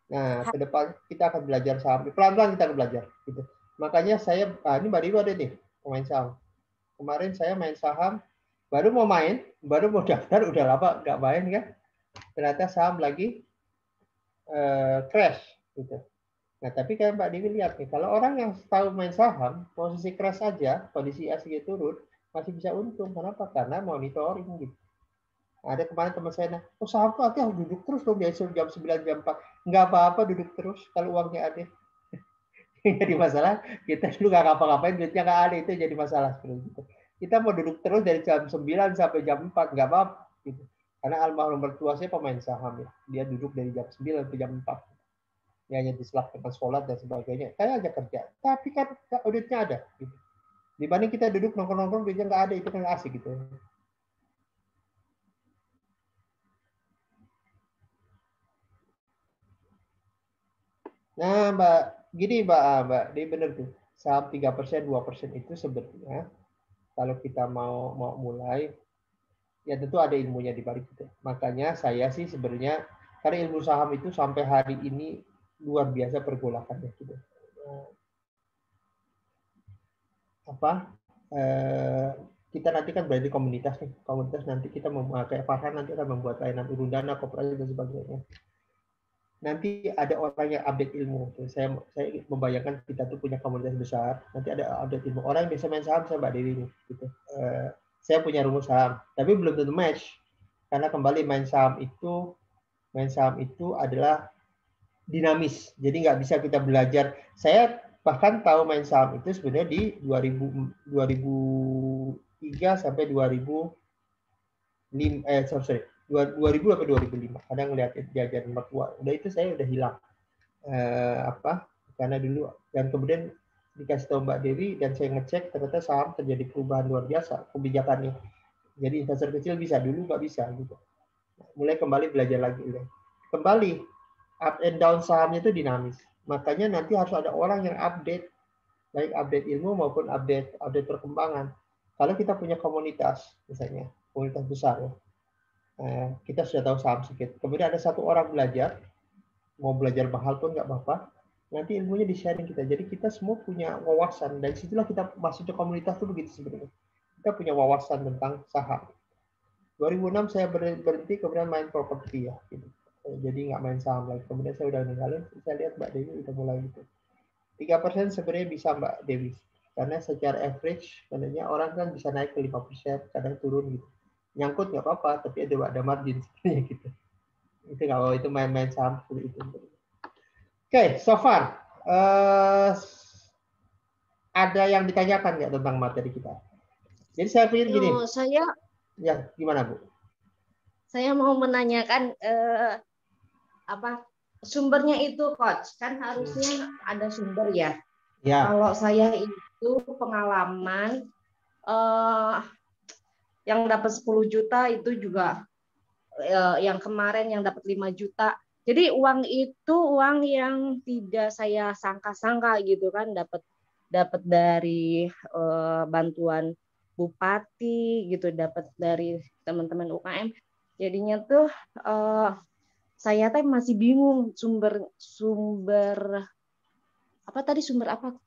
Speaker 1: Nah, ke depan kita akan belajar saham. Pelan-pelan kita akan belajar. Gitu. Makanya saya, ini Mbak Dewi ada nih pemain saham. Kemarin saya main saham, baru mau daftar, udah lama nggak main kan. Ternyata saham lagi crash gitu. Nah, tapi kayak Mbak Dewi lihat nih, kalau orang yang tahu main saham, posisi crash aja, kondisi aslinya turun, masih bisa untung. Kenapa? Karena monitoring gitu. Ada kemarin teman saya, oh saham tuh harus duduk terus dong, jam 9, jam 4. Nggak apa-apa duduk terus kalau uangnya ada. Jadi masalah, kita dulu nggak ngapa-ngapain, duitnya nggak ada, itu jadi masalah. Gitu. Kita mau duduk terus dari jam 9 sampai jam 4, nggak apa-apa. Gitu. Karena almarhum mertua saya pemain saham ya. Dia duduk dari jam 9 sampai jam 4. Ya, hanya diselap dengan sholat dan sebagainya. Saya aja kerja. Tapi kan duitnya ada. Gitu. Dibanding kita duduk nongkrong-nongkrong, duitnya nggak ada, itu kan nggak asik gitu. Nah, Mbak, gini Mbak, dia benar tuh. Saham 3%, 2% itu sebenarnya kalau kita mau mulai, ya tentu ada ilmunya di balik itu. Makanya saya sih sebenarnya, karena ilmu saham itu sampai hari ini luar biasa pergolakannya gitu. kita nanti kan berada di komunitas nih. Komunitas nanti kita kayak Farhan nanti akan membuat layanan urun dana, koperasi dan sebagainya. Nanti ada orang yang update ilmu. Saya membayangkan kita tuh punya komunitas besar. Nanti ada update ilmu. Orang yang bisa main saham saya Mbak Dewi nih. Gitu. Saya punya rumus saham, tapi belum tentu match. Karena kembali main saham itu adalah dinamis. Jadi nggak bisa kita belajar. Saya bahkan tahu main saham itu sebenarnya di 2003 sampai 2000 sampai 2005. Kadang ngeliat diajarin mertua. Udah itu saya udah hilang. Karena dulu dan kemudian dikasih tahu Mbak Dewi dan saya ngecek ternyata saham terjadi perubahan luar biasa kebijakannya. Jadi investor kecil bisa, dulu nggak bisa gitu. Mulai kembali belajar lagi. Kembali up and down sahamnya itu dinamis. Makanya nanti harus ada orang yang update, baik update ilmu maupun update perkembangan. Kalau kita punya komunitas, misalnya komunitas besar ya, kita sudah tahu saham sedikit. Kemudian ada satu orang belajar, mau belajar mahal pun nggak apa-apa. Nanti ilmunya di-sharing kita. Jadi kita semua punya wawasan. Dan situlah kita masuk ke komunitas itu begitu sebenarnya. Kita punya wawasan tentang saham. 2006 saya berhenti, kemudian main properti ya. Gitu. Jadi nggak main saham lagi. Kemudian saya udah ninggalin. Saya lihat Mbak Dewi udah mulai gitu. 3% sebenarnya bisa Mbak Dewi. Karena secara average, sebenarnya orang kan bisa naik ke 5%, kadang turun gitu. Nyangkut nggak apa-apa, tapi ada margin sebenarnya gitu. Itu nggak apa-apa, itu main-main saham seperti itu. Oke, so far ada yang ditanyakan nggak tentang materi kita? Jadi saya pikir gini. Ya, gimana Bu?
Speaker 3: Saya mau menanyakan sumbernya itu, Coach. Kan harusnya ada sumber ya. Ya. Kalau saya itu pengalaman yang dapat 10 juta itu juga yang kemarin yang dapat 5 juta. Jadi uang itu uang yang tidak saya sangka-sangka gitu kan, dapat dari bantuan bupati gitu, dapat dari teman-teman UKM. Jadinya tuh saya teh masih bingung sumber apa tadi, sumber apa?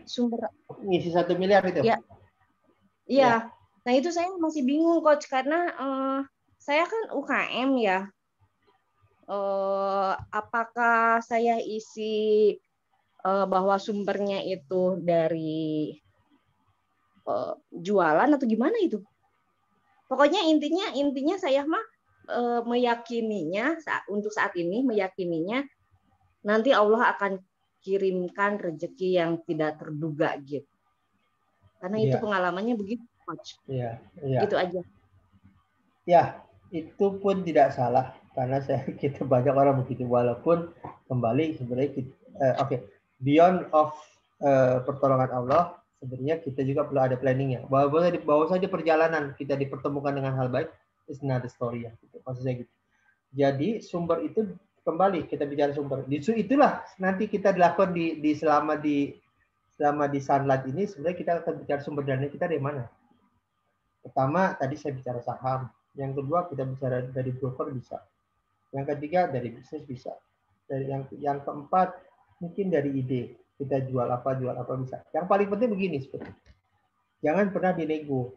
Speaker 3: Sumber
Speaker 1: ngisi 1 miliar itu.
Speaker 3: Ya. Iya. Nah, itu saya masih bingung, Coach, karena saya kan UKM ya. Apakah saya isi bahwa sumbernya itu dari jualan atau gimana itu? Pokoknya intinya saya mah meyakininya untuk saat ini meyakininya nanti Allah akan kirimkan rezeki yang tidak terduga gitu. Karena itu pengalamannya begitu, Coach.
Speaker 1: Iya.
Speaker 3: Gitu aja.
Speaker 1: Ya, itu pun tidak salah karena kita banyak orang begitu, walaupun kembali sebenarnya beyond of pertolongan Allah, sebenarnya kita juga perlu ada planningnya. Bahwa saja perjalanan kita dipertemukan dengan hal baik is another story ya, gitu. Maksud saya gitu. Jadi sumber itu kembali kita bicara sumber. Justru itulah nanti kita dilakukan selama di Sunlight ini, sebenarnya kita akan bicara sumber dana kita dari mana. Pertama tadi saya bicara saham. Yang kedua kita bicara dari broker bisa. Yang ketiga dari bisnis bisa. Dari yang keempat mungkin dari ide. Kita jual apa bisa. Yang paling penting begini sebenarnya. Jangan pernah dinego.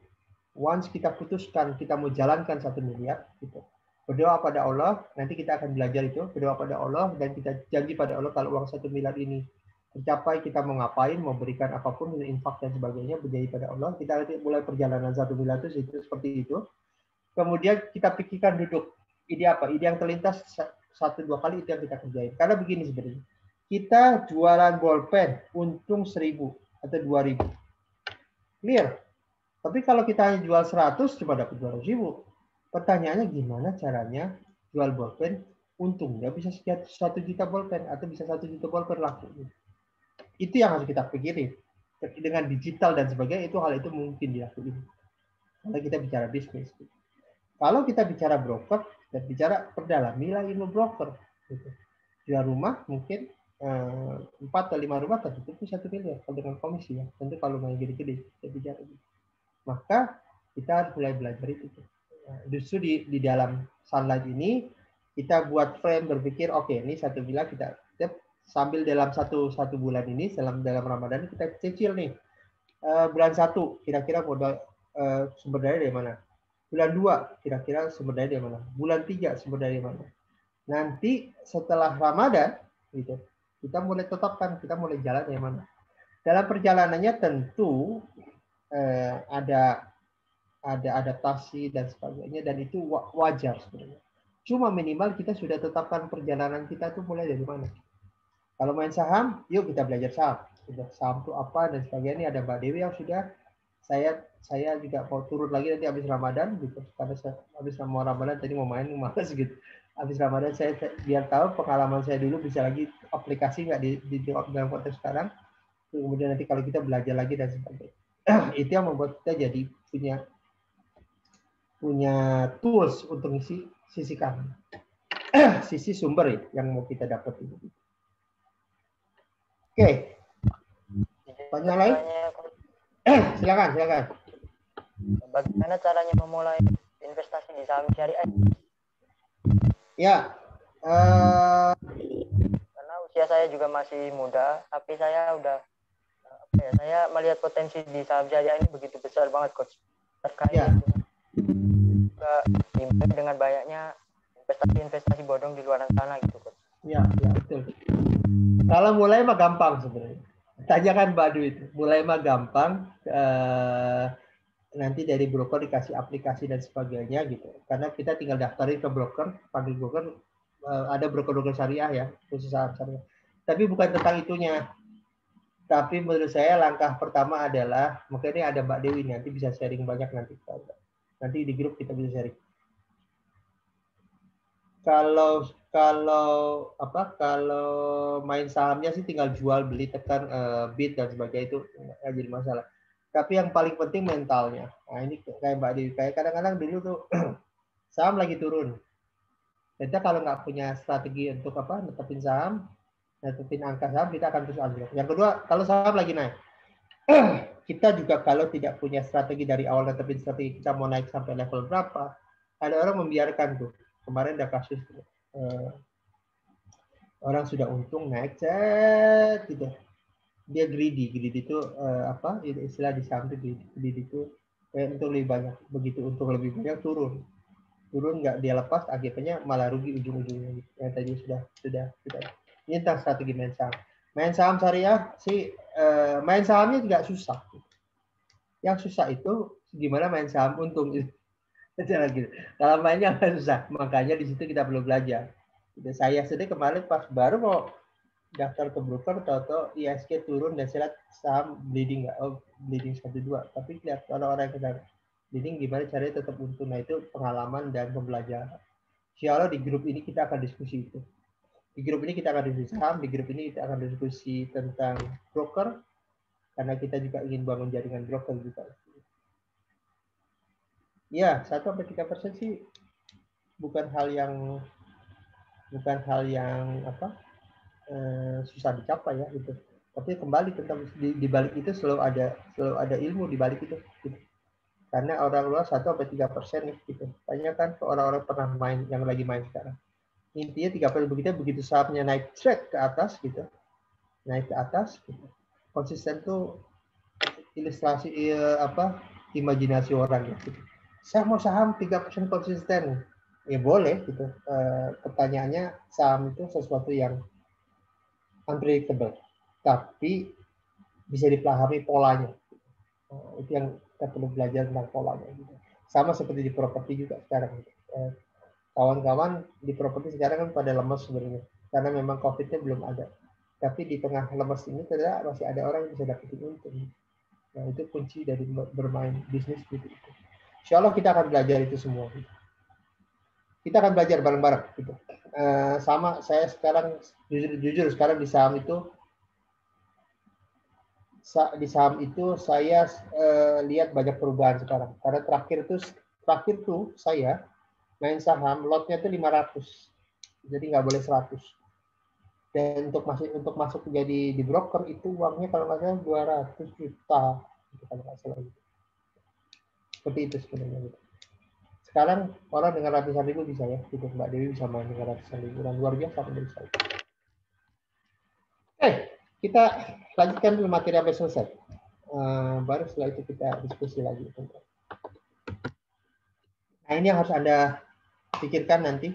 Speaker 1: Once kita putuskan kita mau jalankan 1 miliar, gitu. Berdoa pada Allah, nanti kita akan belajar itu. Berdoa pada Allah dan kita janji pada Allah kalau uang 1 miliar ini tercapai, kita mau ngapain, mau berikan apapun, infak dan sebagainya, berjanji pada Allah. Kita nanti mulai perjalanan 1 miliar itu seperti itu. Kemudian kita pikirkan duduk. Ide apa? Ide yang terlintas 1-2 kali itu yang kita kerjain. Karena begini sebenarnya. Kita jualan bolpen, untung 1.000 atau 2.000. Clear. Tapi kalau kita hanya jual 100, cuma dapat 200.000. Pertanyaannya gimana caranya jual bolpen untungnya bisa 1 juta bolpen atau bisa 1 juta bolpen laku. Itu yang harus kita pikirin. Dengan digital dan sebagainya, hal itu mungkin dilakukan. Kalau kita bicara bisnis. Kalau kita bicara broker, kita bicara perdalamilah ilmu broker. Gitu. Jual rumah mungkin 4 atau 5 rumah tertutup 1 miliar kalau dengan komisi ya. Tentu kalau mau gede-gede kita bicara. Maka kita harus mulai belajar itu. Justru di dalam Sunlight ini kita buat frame berpikir ini 1 miliar kita sambil dalam satu bulan ini dalam Ramadan kita cicil nih Bulan 1 kira-kira modal sumber daya dari mana? Bulan 2 kira-kira sumber daya dari mana? Bulan 3 sumber daya dari mana? Nanti setelah Ramadan gitu, kita mulai tetapkan kita mulai jalan dari mana. Dalam perjalanannya tentu ada adaptasi dan sebagainya, dan itu wajar sebenarnya. Cuma minimal kita sudah tetapkan perjalanan kita tuh mulai dari mana. Kalau main saham, yuk kita belajar saham. Sudah saham itu apa dan sebagainya. Ini ada Mbak Dewi yang sudah. Saya juga mau turun lagi nanti habis Ramadan gitu. Karena habis mau Ramadan tadi mau main malas gitu. Habis Ramadan saya biar tahu pengalaman saya dulu bisa lagi aplikasi nggak di dalam konteks sekarang. Kemudian nanti kalau kita belajar lagi dan sebagainya. Itu yang membuat kita jadi punya tools untuk sisihkan sisi sumber ya, yang mau kita dapat itu. Oke. Pertanyaan lain? Silakan.
Speaker 6: Bagaimana caranya memulai investasi di saham syariah?
Speaker 1: Ya.
Speaker 6: Karena usia saya juga masih muda, tapi saya udah saya melihat potensi di saham syariah ini begitu besar banget, Coach. Terkait juga dengan banyaknya investasi bodong di luar sana gitu, Coach.
Speaker 1: Ya, betul. Kalau mulai mah gampang sebenarnya. Tanyakan Mbak Dwi itu. Mulai mah gampang. Nanti dari broker dikasih aplikasi dan sebagainya gitu. Karena kita tinggal daftarin ke broker, panggil broker. Ada broker-broker syariah ya, khusus saham syariah. Tapi bukan tentang itunya. Tapi menurut saya langkah pertama adalah, makanya ada Mbak Dewi nanti bisa sharing banyak nanti. Nanti di grup kita bisa sharing. Kalau main sahamnya sih tinggal jual beli tekan bid dan sebagainya, itu nggak jadi masalah. Tapi yang paling penting mentalnya. Nah ini kayak Mbak Dewi, kayak kadang-kadang dulu tuh saham lagi turun. Kita kalau nggak punya strategi untuk netepin saham, netepin angka saham, kita akan terus anjlok. Yang kedua, kalau saham lagi naik, kita juga kalau tidak punya strategi dari awal, netepin strategi kita mau naik sampai level berapa, ada orang membiarkan tuh. Kemarin ada kasus orang sudah untung naik gitu. Dia greedy itu istilah di saham itu greedy itu untuk lebih banyak, begitu untuk lebih banyak turun nggak dia lepas, akhirnya malah rugi ujung-ujungnya gitu. Yang tadi sudah ini tentang strategi main saham syariah sih. Main sahamnya juga susah. Yang susah itu gimana main saham untung gitu. Gitu. Kalau mainnya nggak susah, makanya di situ kita perlu belajar. Saya sendiri kemarin pas baru mau daftar ke broker, tahu-tahu ISG turun dan saya lihat saham bleeding 1-2. Tapi lihat orang-orang yang sedang bleeding gimana caranya tetap untung. Nah itu pengalaman dan pembelajaran. Insya Allah di grup ini kita akan diskusi itu. Di grup ini kita akan diskusi saham, di grup ini kita akan diskusi tentang broker, karena kita juga ingin bangun jaringan broker juga. Ya, 1-3% sih bukan hal yang susah dicapai ya gitu. Tapi kembali tentang di balik itu selalu ada ilmu di balik itu. Gitu. Karena orang luar 1-3% nih gitu. Banyak kan orang-orang pernah main yang lagi main sekarang. Intinya 3% begitu sahamnya naik straight ke atas gitu. Naik ke atas gitu. Konsisten tuh ilustrasi imajinasi orang ya gitu. Saya mau saham 3% konsisten. Ya boleh gitu. Pertanyaannya saham itu sesuatu yang unpredictable, tapi bisa dipahami polanya. Itu yang kita perlu belajar tentang polanya. Gitu. Sama seperti di properti juga sekarang. Kawan-kawan di properti sekarang kan pada lemes sebenarnya, karena memang COVID-nya belum ada. Tapi di tengah lemes ini ternyata masih ada orang yang bisa dapetin untung. Nah itu kunci dari bermain bisnis gitu. Insya Allah kita akan belajar itu semua. Kita akan belajar bareng-bareng. Gitu. Sama saya sekarang jujur sekarang di saham itu saya lihat banyak perubahan sekarang. Karena terakhir tuh saya main saham lotnya itu 500, jadi nggak boleh 100. Dan untuk masuk jadi di broker itu uangnya kalau nggak salah 200 juta, gitu, kalau nggak salah. Seperti itu sebenarnya. Gitu. Sekarang orang dengan ratusan ribu bisa ya, gitu. Mbak Dewi bisa main dengan ratusan ribu, dan luar biasa menurut saya. Oke, kita lanjutkan dulu materi sampai selesai. Baru setelah itu kita diskusi lagi. Nah, ini yang harus Anda pikirkan nanti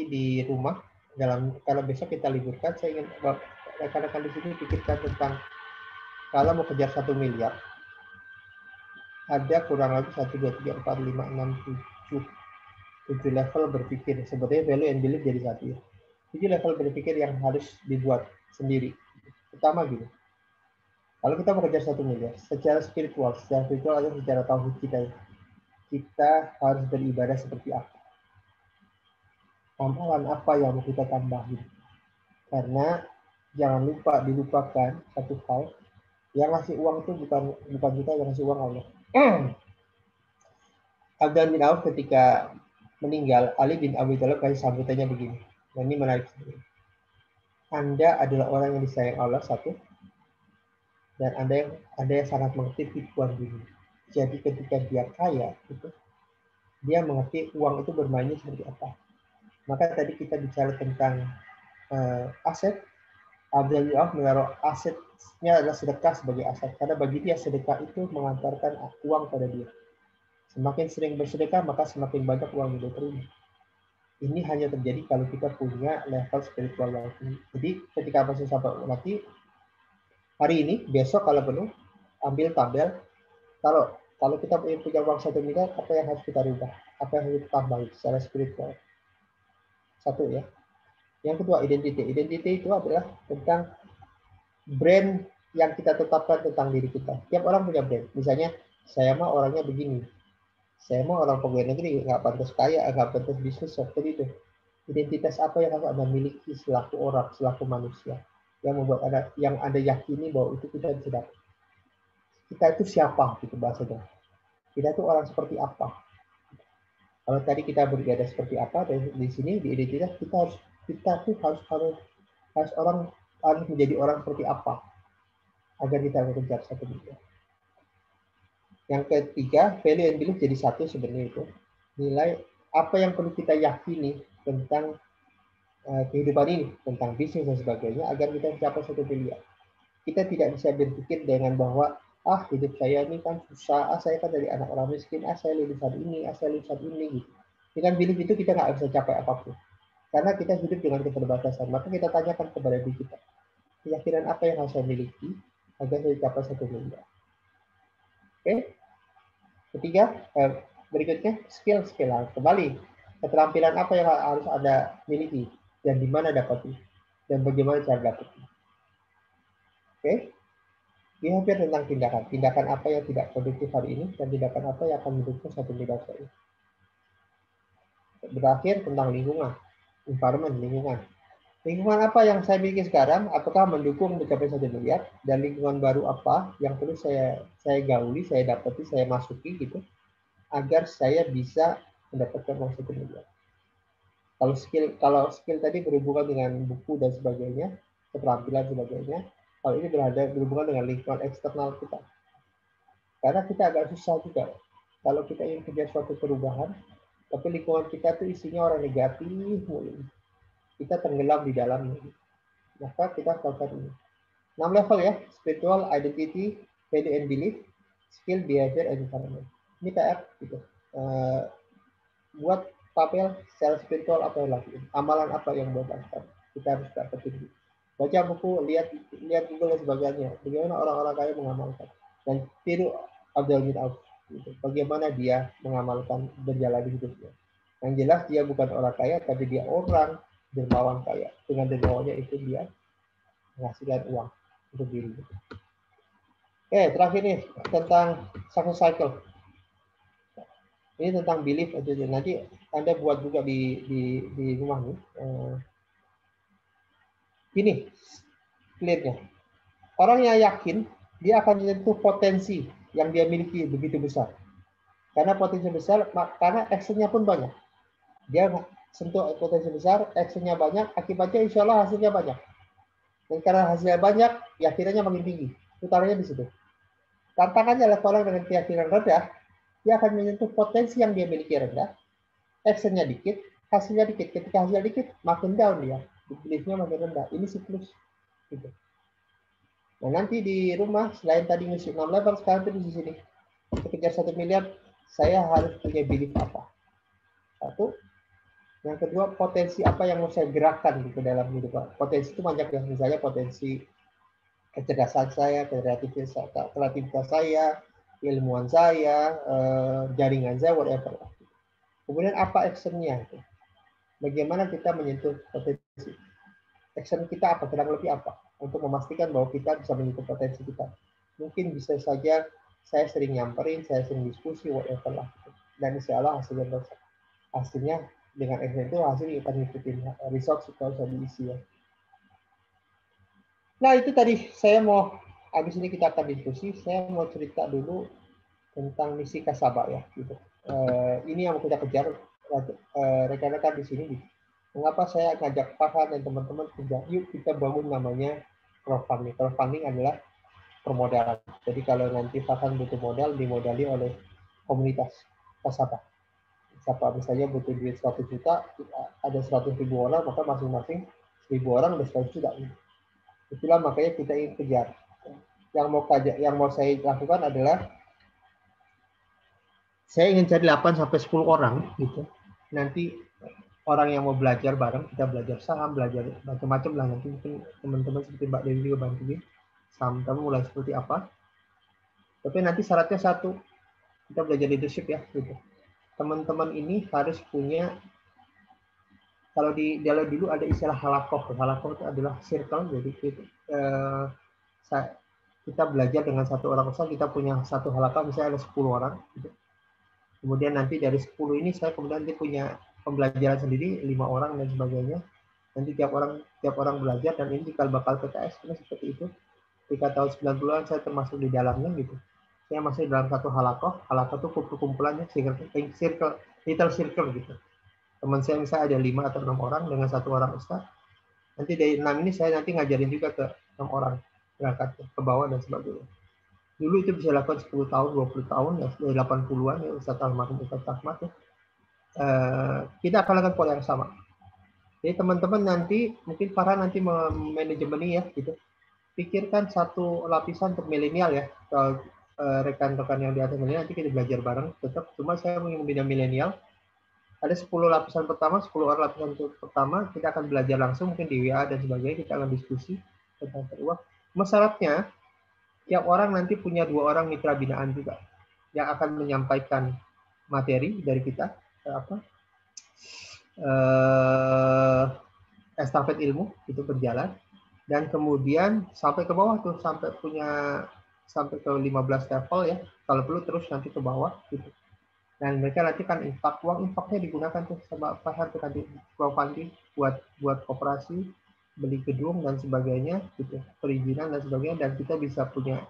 Speaker 1: di rumah. Kalau besok kita liburkan, saya ingin rekan-rekan di sini pikirkan tentang kalau mau kejar 1 miliar, ada kurang lebih 1, 2, 3, 4, 5, 6, 7 level berpikir. Sebenarnya value and belief jadi satu ya. 7 level berpikir yang harus dibuat sendiri. Pertama gini, kalau kita mau kejar 1 miliar, secara spiritual atau secara tauhid kita harus beribadah seperti apa? Amalan apa yang mau kita tambahin? Karena jangan lupa dilupakan satu hal, yang ngasih uang itu bukan kita, yang ngasih uang Allah. Abdul bin Auf ketika meninggal, Ali bin Abi Thalib kasih sambutannya begini. Nah, ini menarik. Anda adalah orang yang disayang Allah satu, dan Anda yang sangat mengerti tipuan dunia. Jadi ketika dia kaya, dia mengerti uang itu bermainnya seperti apa. Maka tadi kita bicara tentang aset. Abdul bin Auf menaruh asetnya adalah sedekah sebagai aset, karena bagi dia sedekah itu mengantarkan uang pada dia. Semakin sering bersedekah, maka semakin banyak uang yang diterima. Ini hanya terjadi kalau kita punya level spiritual yang tinggi. Jadi ketika masih sahabat mati, hari ini, besok kalau penuh, ambil tabel. Kalau kita punya uang 1 miliar, apa yang harus kita rubah? Apa yang harus kita tambahin secara spiritual? Satu ya. Yang kedua, identity. Identity itu adalah tentang brand yang kita tetapkan tentang diri kita. Tiap orang punya brand. Misalnya, saya mah orangnya begini. Saya mah orang pegawai negeri, nggak pantas kaya, nggak pantas bisnis seperti itu. Identitas apa yang harus Anda miliki selaku orang, selaku manusia, yang membuat Anda yakini bahwa itu kita bisa dapat. Kita itu siapa, gitu bahasanya. Kita itu orang seperti apa. Kalau tadi kita beribadah seperti apa, dan di sini di identitas kita tuh harus menjadi orang seperti apa agar kita mengejar satu miliar. Yang ketiga, value and belief jadi satu sebenarnya itu. Nilai apa yang perlu kita yakini tentang kehidupan ini, tentang bisnis dan sebagainya, agar kita mencapai 1 miliar. Kita tidak bisa berpikir dengan bahwa, hidup saya ini kan susah, saya kan dari anak orang miskin, saya lulusan ini, saya lulusan ini, gitu. Dengan belief itu kita nggak bisa capai apapun. Karena kita hidup dengan keterbatasan. Maka kita tanyakan kepada diri kita, keyakinan apa yang harus saya miliki agar saya capai 1 miliar. Oke? Ketiga, berikutnya skill. Kembali, keterampilan apa yang harus Anda miliki dan di mana dapatnya dan bagaimana cara dapatnya. Oke? Behavior tentang tindakan apa yang tidak produktif hari ini dan tindakan apa yang akan mendukung 1 miliar ini. Berakhir tentang lingkungan, environment, lingkungan. Lingkungan apa yang saya miliki sekarang, apakah mendukung mencapai 1 miliar, dan lingkungan baru apa yang perlu saya gauli, saya dapati, saya masuki gitu, agar saya bisa mendapatkan uang 1 miliar. Kalau skill tadi berhubungan dengan buku dan sebagainya, keterampilan sebagainya, kalau ini berhubungan dengan lingkungan eksternal kita. Karena kita agak susah juga. Kalau kita ingin kejar suatu perubahan, tapi lingkungan kita tuh isinya orang negatif, kita tenggelam di dalamnya. Maka kita lakukan ini. 6 level ya, spiritual, identity, value and belief, skill, behavior, and environment. Ini PR gitu. Buat tabel secara spiritual apa yang lakukan, amalan apa yang buat kita harus dapetin. Baca buku, lihat Google dan sebagainya. Bagaimana orang-orang kaya mengamalkan, dan tiru Abdul bin Auf. Gitu. Bagaimana dia mengamalkan berjalan hidupnya. Yang jelas dia bukan orang kaya, tapi dia orang dermawan kaya. Dengan dermawannya itu dia menghasilkan uang untuk diri. Oke, terakhir nih tentang success cycle. Ini tentang belief aja. Nanti Anda buat juga di rumah nih. Ini clearnya. Orang yang yakin dia akan menyentuh potensi yang dia miliki begitu besar. Karena potensi besar, karena actionnya pun banyak. Dia sentuh potensi besar, actionnya banyak, akibatnya insya Allah hasilnya banyak. Dan karena hasilnya banyak, keyakinannya makin tinggi. Utaranya di situ. Tantangannya adalah orang dengan keyakinan rendah, dia akan menyentuh potensi yang dia miliki rendah, actionnya dikit, hasilnya dikit. Ketika hasilnya dikit, makin down dia. Beliefnya makin rendah. Ini siklus. Gitu. Nah, nanti di rumah selain tadi ngisi 6 level, sekarang tuh di sini kejar 1 miliar, saya harus punya belief apa? Satu. Yang kedua, potensi apa yang mau saya gerakkan gitu dalam hidup. Potensi itu banyak ya, misalnya potensi kecerdasan saya, kreativitas saya, ilmuwan saya, jaringan saya, whatever. Kemudian apa actionnya? Bagaimana kita menyentuh potensi? Action kita apa? Kurang lebih apa? Untuk memastikan bahwa kita bisa menyentuh potensi kita. Mungkin bisa saja saya sering nyamperin, saya sering diskusi, whatever lah. Dan insya Allah hasilnya dengan action itu hasilnya akan ngikutin result kalau bisa diisi ya. Nah itu tadi saya mau, habis ini kita akan diskusi, saya mau cerita dulu tentang misi Kasaba ya. Gitu. Ini yang mau kita kejar, rekan-rekan di sini. Gitu. Mengapa saya ngajak Farhan dan teman-teman kerja? Yuk kita bangun namanya crowdfunding. Crowdfunding adalah permodalan. Jadi kalau nanti Farhan butuh modal, dimodali oleh komunitas Kasaba. Siapa misalnya butuh duit 100 juta, ada 100.000 orang, maka masing-masing 1.000 orang ada 100 juta. Itulah makanya kita ingin kejar. Yang mau saya lakukan adalah saya ingin cari 8 sampai 10 orang gitu. Nanti orang yang mau belajar bareng, kita belajar saham, belajar macam-macam lah. Nanti mungkin teman-teman seperti Mbak Dewi juga bantuin. Saham kamu mulai seperti apa. Tapi nanti syaratnya satu, kita belajar leadership ya. Gitu. Teman-teman ini harus punya, kalau dulu ada istilah halakoh. Halakoh itu adalah circle. Jadi kita belajar dengan satu orang besar, kita punya satu halakoh, misalnya ada 10 orang. Gitu. Kemudian nanti dari 10 ini saya kemudian nanti punya pembelajaran sendiri 5 orang dan sebagainya. Nanti tiap orang belajar dan ini cikal bakal PKS seperti itu. Ketika tahun 90-an saya termasuk di dalamnya gitu. Saya masih dalam satu halakoh. Halakoh itu kumpulannya little circle gitu. Teman saya misalnya ada 5 atau 6 orang dengan satu orang ustaz. Nanti dari 6 ini saya nanti ngajarin juga ke 6 orang berangkat ke bawah dan sebagainya. Dulu itu bisa dilakukan 10 tahun, 20 tahun, ya, dari 80-an, ya, Ustaz Almarhum Ustaz Ahmad. Ya. Kita akan lakukan pola yang sama. Jadi teman-teman nanti, mungkin Farhan nanti manajemen ya, gitu. Pikirkan satu lapisan untuk milenial ya. Kalau rekan-rekan yang di atas milenial, nanti kita belajar bareng. Tetap, cuma saya ingin membina milenial. Ada 10 lapisan pertama, 10 orang lapisan pertama, kita akan belajar langsung, mungkin di WA dan sebagainya, kita akan diskusi tentang perubahan. Syaratnya, tiap orang nanti punya 2 orang mitra binaan juga yang akan menyampaikan materi dari kita estafet ilmu itu berjalan dan kemudian sampai ke bawah tuh sampai ke 15 level ya, kalau perlu terus nanti ke bawah gitu. Dan mereka nanti kan infaknya digunakan tuh sama Farhan tuh tadi crowdfunding buat koperasi, beli gedung dan sebagainya gitu, perizinan dan sebagainya, dan kita bisa punya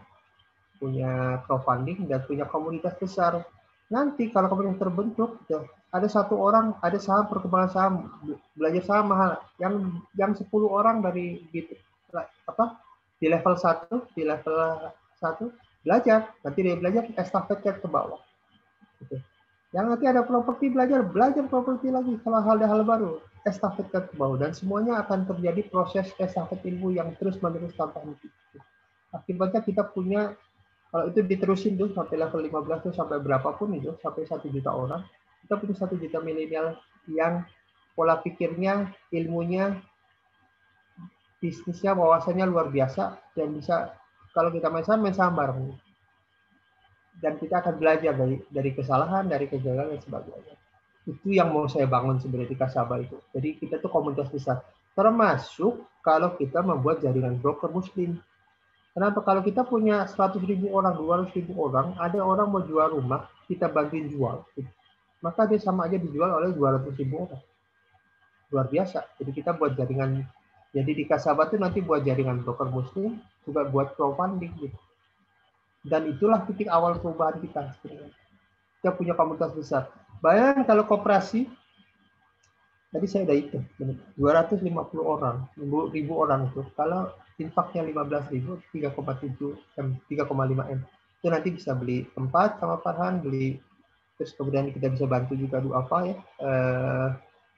Speaker 1: crowdfunding dan punya komunitas besar. Nanti kalau komunitas terbentuk gitu, ada 1 orang, ada saham, perkembangan saham, belajar saham mahal, yang 10 orang dari di level 1 belajar, nanti dia belajar estafetnya ke bawah gitu. Yang nanti ada properti, belajar properti lagi, kalau hal baru estafetkan ke bawah, dan semuanya akan terjadi proses estafet ilmu yang terus-menerus tanpa henti. Akibatnya kita punya, kalau itu diterusin tuh sampai level 15 tuh sampai berapapun itu, sampai 1 juta orang, kita punya 1 juta milenial yang pola pikirnya, ilmunya, bisnisnya, wawasannya luar biasa, dan bisa, kalau kita main saham bareng. Dan kita akan belajar dari kesalahan, dari kegagalan dan sebagainya. Itu yang mau saya bangun sebenarnya di Kasaba itu. Jadi kita tuh komunitas besar. Termasuk kalau kita membuat jaringan broker muslim. Kenapa? Kalau kita punya 100.000 orang, 200.000 orang, ada orang mau jual rumah, kita bantuin jual. Maka dia sama aja dijual oleh 200.000 orang. Luar biasa. Jadi kita buat jaringan. Jadi di Kasaba itu nanti buat jaringan broker muslim, juga buat crowdfunding gitu. Dan itulah titik awal perubahan kita. Kita punya komunitas besar. Bayangkan kalau koperasi, tadi saya udah hitung, 250 orang, 1.000 orang itu. Kalau infaknya 15.000, 3,5 M. Itu nanti bisa beli tempat sama Farhan, terus kemudian kita bisa bantu juga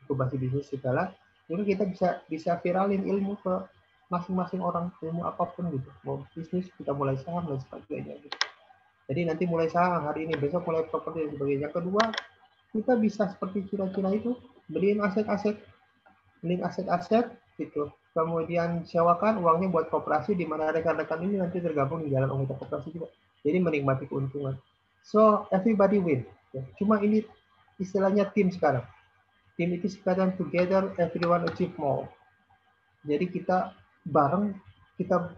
Speaker 1: inkubasi bisnis segala. Jadi kita bisa viralin ilmu ke masing-masing orang ilmu apapun gitu, mau bisnis kita mulai saham dan sebagainya gitu. Jadi nanti mulai saham hari ini, besok mulai properti dan sebagainya. Yang kedua, kita bisa seperti Cina-Cina itu beliin aset-aset gitu, kemudian sewakan uangnya buat koperasi di mana rekan-rekan ini nanti tergabung di dalam anggota koperasi juga, jadi menikmati keuntungan. So everybody win. Cuma ini istilahnya tim sekarang. Tim itu sekarang together, everyone achieve more. Jadi kita bareng, kita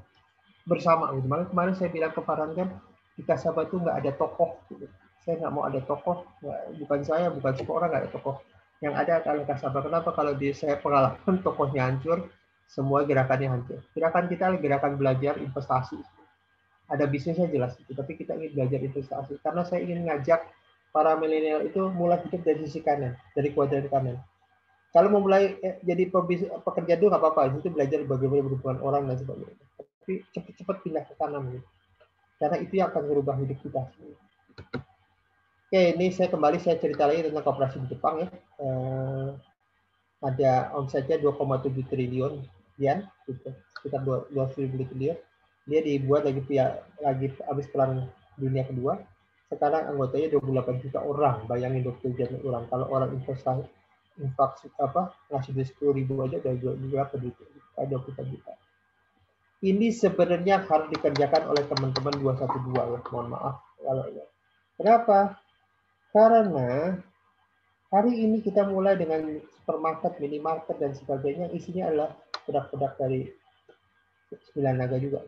Speaker 1: bersama. Kemarin saya bilang ke Farhan kan, di Kasaba itu nggak ada tokoh. Gitu. Saya nggak mau ada tokoh, bukan saya, bukan semua orang nggak ada tokoh. Yang ada adalah Kasaba. Kenapa? Kalau di saya pengalaman tokohnya hancur, semua gerakannya hancur. Gerakan kita adalah gerakan belajar investasi. Ada bisnisnya jelas, tapi kita ingin belajar investasi. Karena saya ingin ngajak para milenial itu mulai hidup dari sisi kanan, dari kuadran kanan. Kalau mau mulai jadi pekerja dulu nggak apa-apa, itu belajar bagaimana berhubungan orang dan sebagainya. Tapi cepat-cepat pindah ke kanan, gitu. Karena itu yang akan merubah hidup kita. Oke, ini saya cerita lagi tentang koperasi di Jepang ya. Ada omsetnya 2,7 triliun yen, gitu. Sekitar 2,7 triliun. Dia dibuat lagi habis perang dunia kedua. Sekarang anggotanya 28 juta orang. Bayangin 27 juta orang. Kalau orang investasi ngasih duit 10.000 aja udah berapa duit? 20 juta. Ini sebenarnya harus dikerjakan oleh teman-teman 212 ya. Mohon maaf kalau ya. Kenapa? Karena hari ini kita mulai dengan supermarket, minimarket dan sebagainya, isinya adalah produk-produk dari 9 naga juga.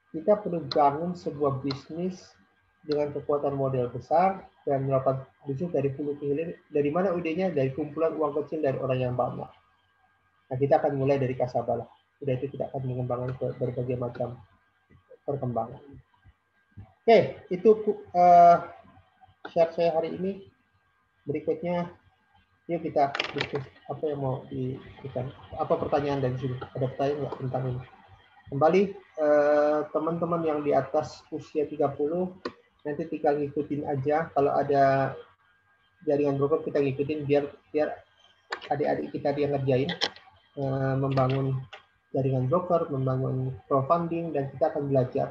Speaker 1: Kita perlu bangun sebuah bisnis dengan kekuatan modal besar dan melakukan bisnis dari hulu ke hilir. Dari mana idenya? Dari kumpulan uang kecil dari orang yang banyak. Nah, kita akan mulai dari Kasaba lah. Sudah itu kita akan mengembangkan ke berbagai macam perkembangan. Oke, itu share saya hari ini. Berikutnya, yuk kita diskusi apa yang mau diberikan. Apa pertanyaan dari sini? Ada pertanyaan nggak tentang ini? Kembali, teman-teman yang di atas usia 30, nanti tinggal ngikutin aja. Kalau ada jaringan broker, kita ngikutin biar adik-adik kita dia ngerjain. Membangun jaringan broker, membangun crowdfunding, dan kita akan belajar.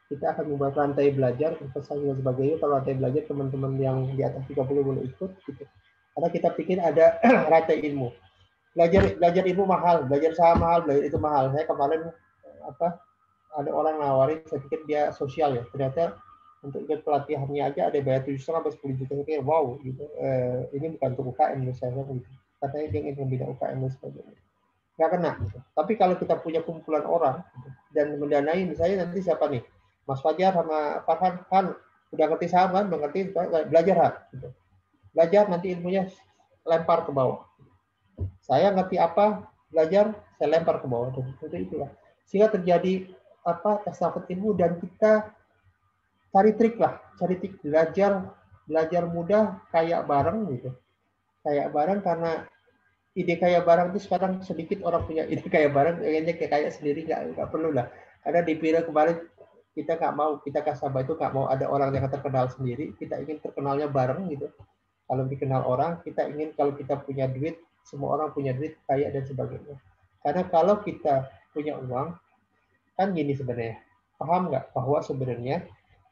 Speaker 1: Kita akan membuat rantai belajar, investasi dan sebagainya. Kalau rantai belajar, teman-teman yang di atas 30 boleh ikut. Gitu. Karena kita pikir ada rantai ilmu. Belajar ilmu mahal, belajar saham mahal, belajar itu mahal. Saya kemarin ada orang nawarin, saya pikir dia sosial ya. Ternyata untuk ikut pelatihannya aja ada bayar 7,5 sampai 10 juta. Saya pikir wow, gitu. Ini bukan untuk UKM menurut saya. Gitu. Katanya dia ingin membina UKM dan sebagainya. Nggak kena. Gitu. Tapi kalau kita punya kumpulan orang gitu, dan mendanai, misalnya nanti siapa nih? Mas Fajar sama Farhan udah ngerti saham kan, udah ngerti, belajar kan? Gitu. Belajar nanti ilmunya lempar ke bawah. Saya ngerti apa, belajar, saya lempar ke bawah. Itu itulah. Sehingga terjadi estafet ilmu dan kita cari trik, belajar mudah, kayak bareng gitu. Kayak bareng karena ide kayak bareng itu sekarang sedikit orang punya ide kayak bareng, kayaknya kayak sendiri nggak perlu lah. Karena di periode kemarin kita nggak mau, kita Kasaba itu nggak mau ada orang yang terkenal sendiri, kita ingin terkenalnya bareng gitu. Kalau dikenal orang, kita ingin kalau kita punya duit, semua orang punya duit, kaya dan sebagainya. Karena kalau kita punya uang, kan gini sebenarnya, paham nggak bahwa sebenarnya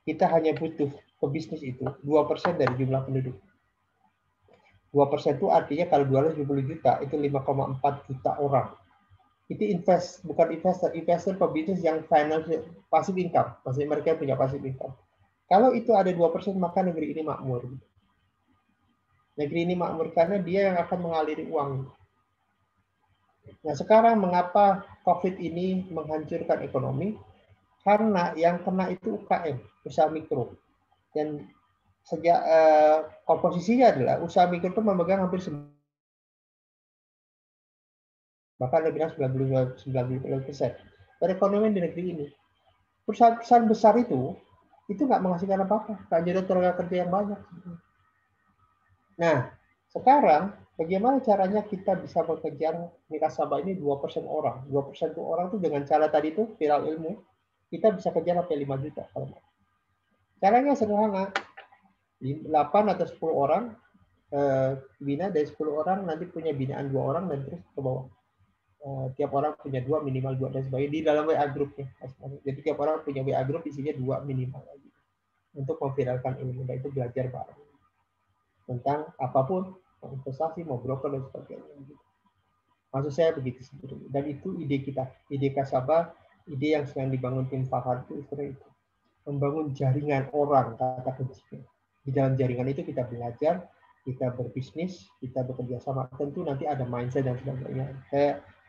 Speaker 1: kita hanya butuh ke bisnis itu 2% dari jumlah penduduk. 2% itu artinya kalau 270 juta, itu 5,4 juta orang. Itu bukan investor pebisnis yang financial, passive income. Maksudnya mereka punya passive income. Kalau itu ada 2%, maka negeri ini makmur. Negeri ini makmur karena dia yang akan mengaliri uang. Nah sekarang mengapa COVID ini menghancurkan ekonomi? Karena yang kena itu UKM, usaha mikro. Dan sejak komposisinya adalah usaha mikro itu memegang hampir bahkan lebih dari 90% perekonomian di negeri ini. Perusahaan besar itu nggak menghasilkan apa-apa, nggak jadi tenaga kerja yang banyak. Nah, sekarang bagaimana caranya kita bisa mengejar Kasaba ini 2% orang. 2% itu orang itu dengan cara tadi itu viral ilmu, kita bisa kejar sampai 5 juta. Caranya sederhana, 8 atau 10 orang bina, dari 10 orang nanti punya binaan 2 orang dan terus ke bawah. tiap orang punya 2 minimal 2 dan sebagainya di dalam WA grupnya. Jadi tiap orang punya WA grup isinya 2 minimal lagi untuk memviralkan ilmu, dan itu belajar bareng tentang apapun, mau investasi, mau broker dan sebagainya. Maksud saya begitu sebetulnya. Dan itu ide kita, ide Kasaba, ide yang sedang dibangun tim Fahad itu seperti itu. Membangun jaringan orang, kata kuncinya. Di dalam jaringan itu kita belajar, kita berbisnis, kita bekerja sama. Tentu nanti ada mindset dan sebagainya.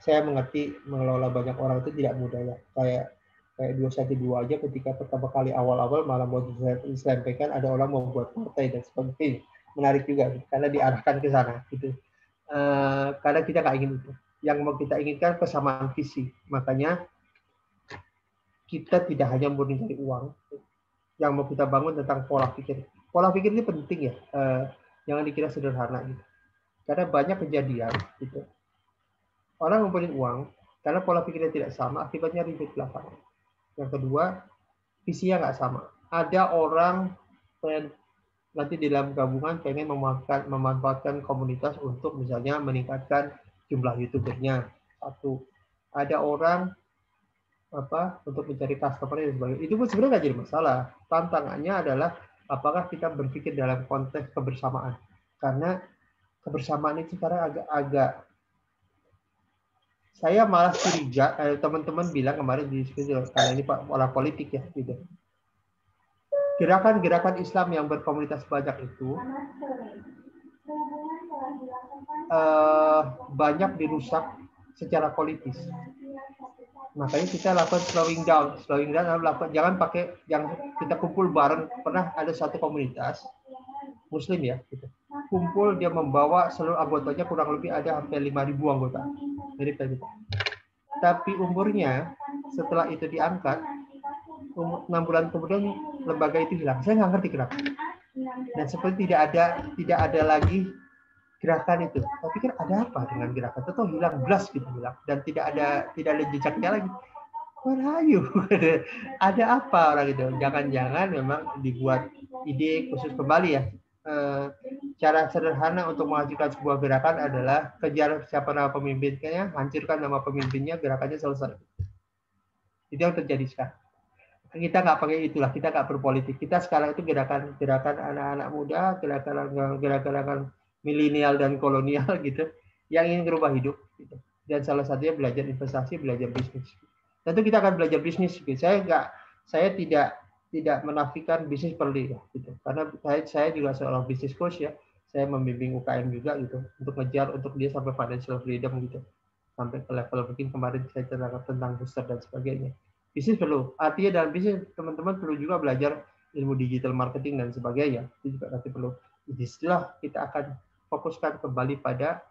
Speaker 1: Saya mengerti mengelola banyak orang itu tidak mudah ya. Kayak 212 aja ketika pertama kali awal-awal malah mau disampaikan ada orang mau buat partai dan sebagainya. Menarik juga karena diarahkan ke sana gitu. Karena kita nggak ingin itu. Yang mau kita inginkan kesamaan visi. Makanya kita tidak hanya murni dari uang. Yang mau kita bangun tentang pola pikir. Pola pikir ini penting ya. Jangan dikira sederhana gitu. Karena banyak kejadian gitu. Orang ngumpulin uang karena pola pikirnya tidak sama, akibatnya ribut belakangan. Yang kedua, visinya nggak sama. Ada orang nanti di dalam gabungan pengen memanfaatkan komunitas untuk misalnya meningkatkan jumlah YouTubernya. Satu. Ada orang untuk mencari customer dan sebagainya. Itu pun sebenarnya nggak jadi masalah. Tantangannya adalah apakah kita berpikir dalam konteks kebersamaan. Karena kebersamaan itu sekarang agak saya malah curiga, teman-teman bilang kemarin di diskusi karena ini pola politik ya gitu. Gerakan-gerakan Islam yang berkomunitas banyak itu banyak dirusak secara politis. Makanya kita lakukan slowing down, jangan pakai yang kita kumpul bareng. Pernah ada satu komunitas Muslim ya, gitu. Kumpul dia membawa seluruh anggotanya, kurang lebih ada hampir 5.000 anggota. Tapi umurnya setelah itu diangkat 6 bulan kemudian lembaga itu hilang. Saya nggak ngerti kenapa. Dan seperti tidak ada lagi gerakan itu. Saya pikir ada apa dengan gerakan itu? Hilang blast gitu hilang dan tidak ada jejaknya lagi. Wahyu, ada apa orang itu? Jangan-jangan memang dibuat ide khusus kembali ya. Cara sederhana untuk menghasilkan sebuah gerakan adalah kejar siapa nama pemimpinnya, hancurkan nama pemimpinnya, gerakannya selesai. Itu yang terjadi sekarang. Kita nggak pakai itulah, kita nggak berpolitik. Kita sekarang itu gerakan anak-anak muda, gerakan milenial dan kolonial gitu, yang ingin merubah hidup. Gitu. Dan salah satunya belajar investasi, belajar bisnis. Tentu kita akan belajar bisnis. Gitu. Saya tidak menafikan bisnis perlu gitu. Karena saya juga seorang bisnis coach ya. Saya membimbing UKM juga gitu untuk ngejar untuk dia sampai financial freedom gitu. Sampai ke level mungkin kemarin saya ceritakan tentang booster dan sebagainya. Bisnis perlu. Artinya dalam bisnis teman-teman perlu juga belajar ilmu digital marketing dan sebagainya. Itu juga nanti perlu. Disitulah kita akan fokuskan kembali pada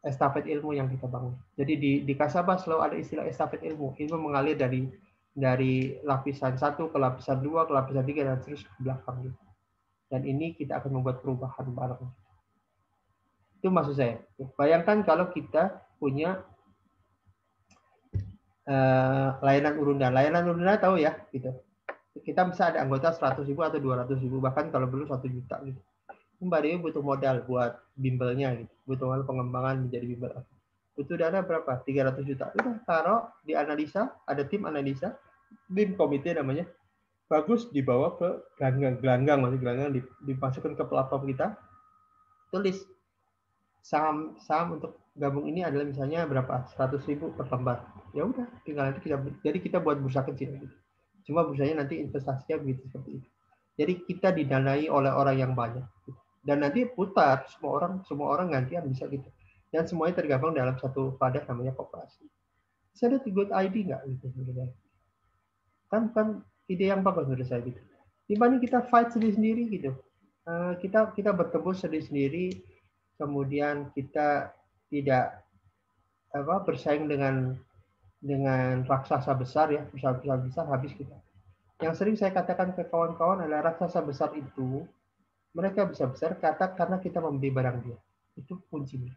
Speaker 1: estafet ilmu yang kita bangun. Jadi di Kasaba selalu ada istilah estafet ilmu. Ilmu mengalir dari lapisan 1 ke lapisan 2 ke lapisan 3 dan terus ke belakang. Dan ini kita akan membuat perubahan bareng. Itu maksud saya. Bayangkan kalau kita punya layanan urundan. Layanan urundan tahu ya, gitu. Kita bisa ada anggota 100.000 atau 200.000, bahkan kalau perlu 1 juta gitu. Mbak Dewi butuh modal buat bimbelnya gitu. Butuh modal pengembangan menjadi bimbel. Butuh dana berapa? 300 juta. Udah taruh di analisa, ada tim analisa, tim komite namanya. Bagus dibawa ke gelanggang dimasukkan ke platform kita. Tulis saham untuk gabung ini adalah misalnya berapa? 100.000 per lembar. Ya udah, tinggal nanti kita buat bursa kecil gitu. Cuma bursanya nanti investasinya begitu seperti itu. Jadi kita didanai oleh orang yang banyak. Gitu. Dan nanti putar semua orang gantian bisa gitu. Dan semuanya tergabung dalam satu wadah namanya koperasi. Saya ada good idea nggak gitu sebenarnya? Kan ide yang bagus menurut saya gitu. Dibanding kita fight sendiri-sendiri gitu. Kita bertempur sendiri-sendiri, kemudian kita tidak bersaing dengan raksasa besar ya, besar habis kita. Yang sering saya katakan ke kawan-kawan adalah raksasa besar itu mereka bisa besar karena kita membeli barang dia. Itu kuncinya.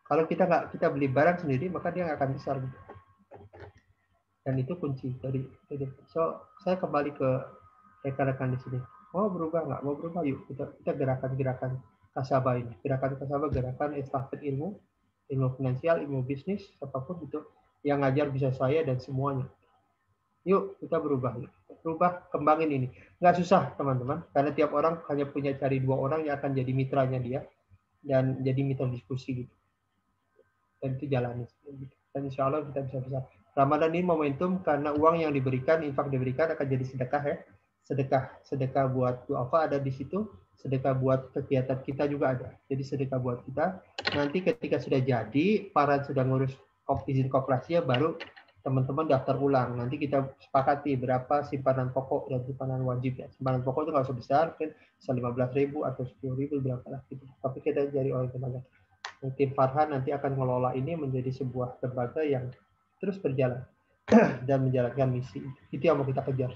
Speaker 1: Kalau kita beli barang sendiri, maka dia nggak akan besar. Gitu. Dan itu kunci dari. So saya kembali ke rekan-rekan di sini. Mau berubah nggak? Mau berubah yuk kita gerakan Kasaba ini. Gerakan Kasaba, gerakan estafet ilmu ilmu finansial, ilmu bisnis, apapun itu yang ngajar bisa saya dan semuanya. Yuk kita berubah, kembangin ini. Nggak susah teman-teman, karena tiap orang hanya punya cari 2 orang yang akan jadi mitranya dia dan jadi mitra diskusi gitu. Dan itu jalani. Dan insya Allah kita bisa. Ramadan ini momentum karena uang yang diberikan, infak diberikan akan jadi sedekah ya. Sedekah buat duafa ada di situ, sedekah buat kegiatan kita juga ada. Jadi sedekah buat kita. Nanti ketika sudah jadi, para sudah ngurus izin koperasi ya, baru teman-teman daftar ulang. Nanti kita sepakati berapa simpanan pokok dan simpanan wajib ya. Simpanan pokok itu nggak usah besar, mungkin bisa 15.000 atau 10.000 berapa lah gitu. Tapi kita jadi orang tenaga. Tim Farhan nanti akan mengelola ini menjadi sebuah lembaga yang terus berjalan dan menjalankan misi. Itu yang mau kita kejar.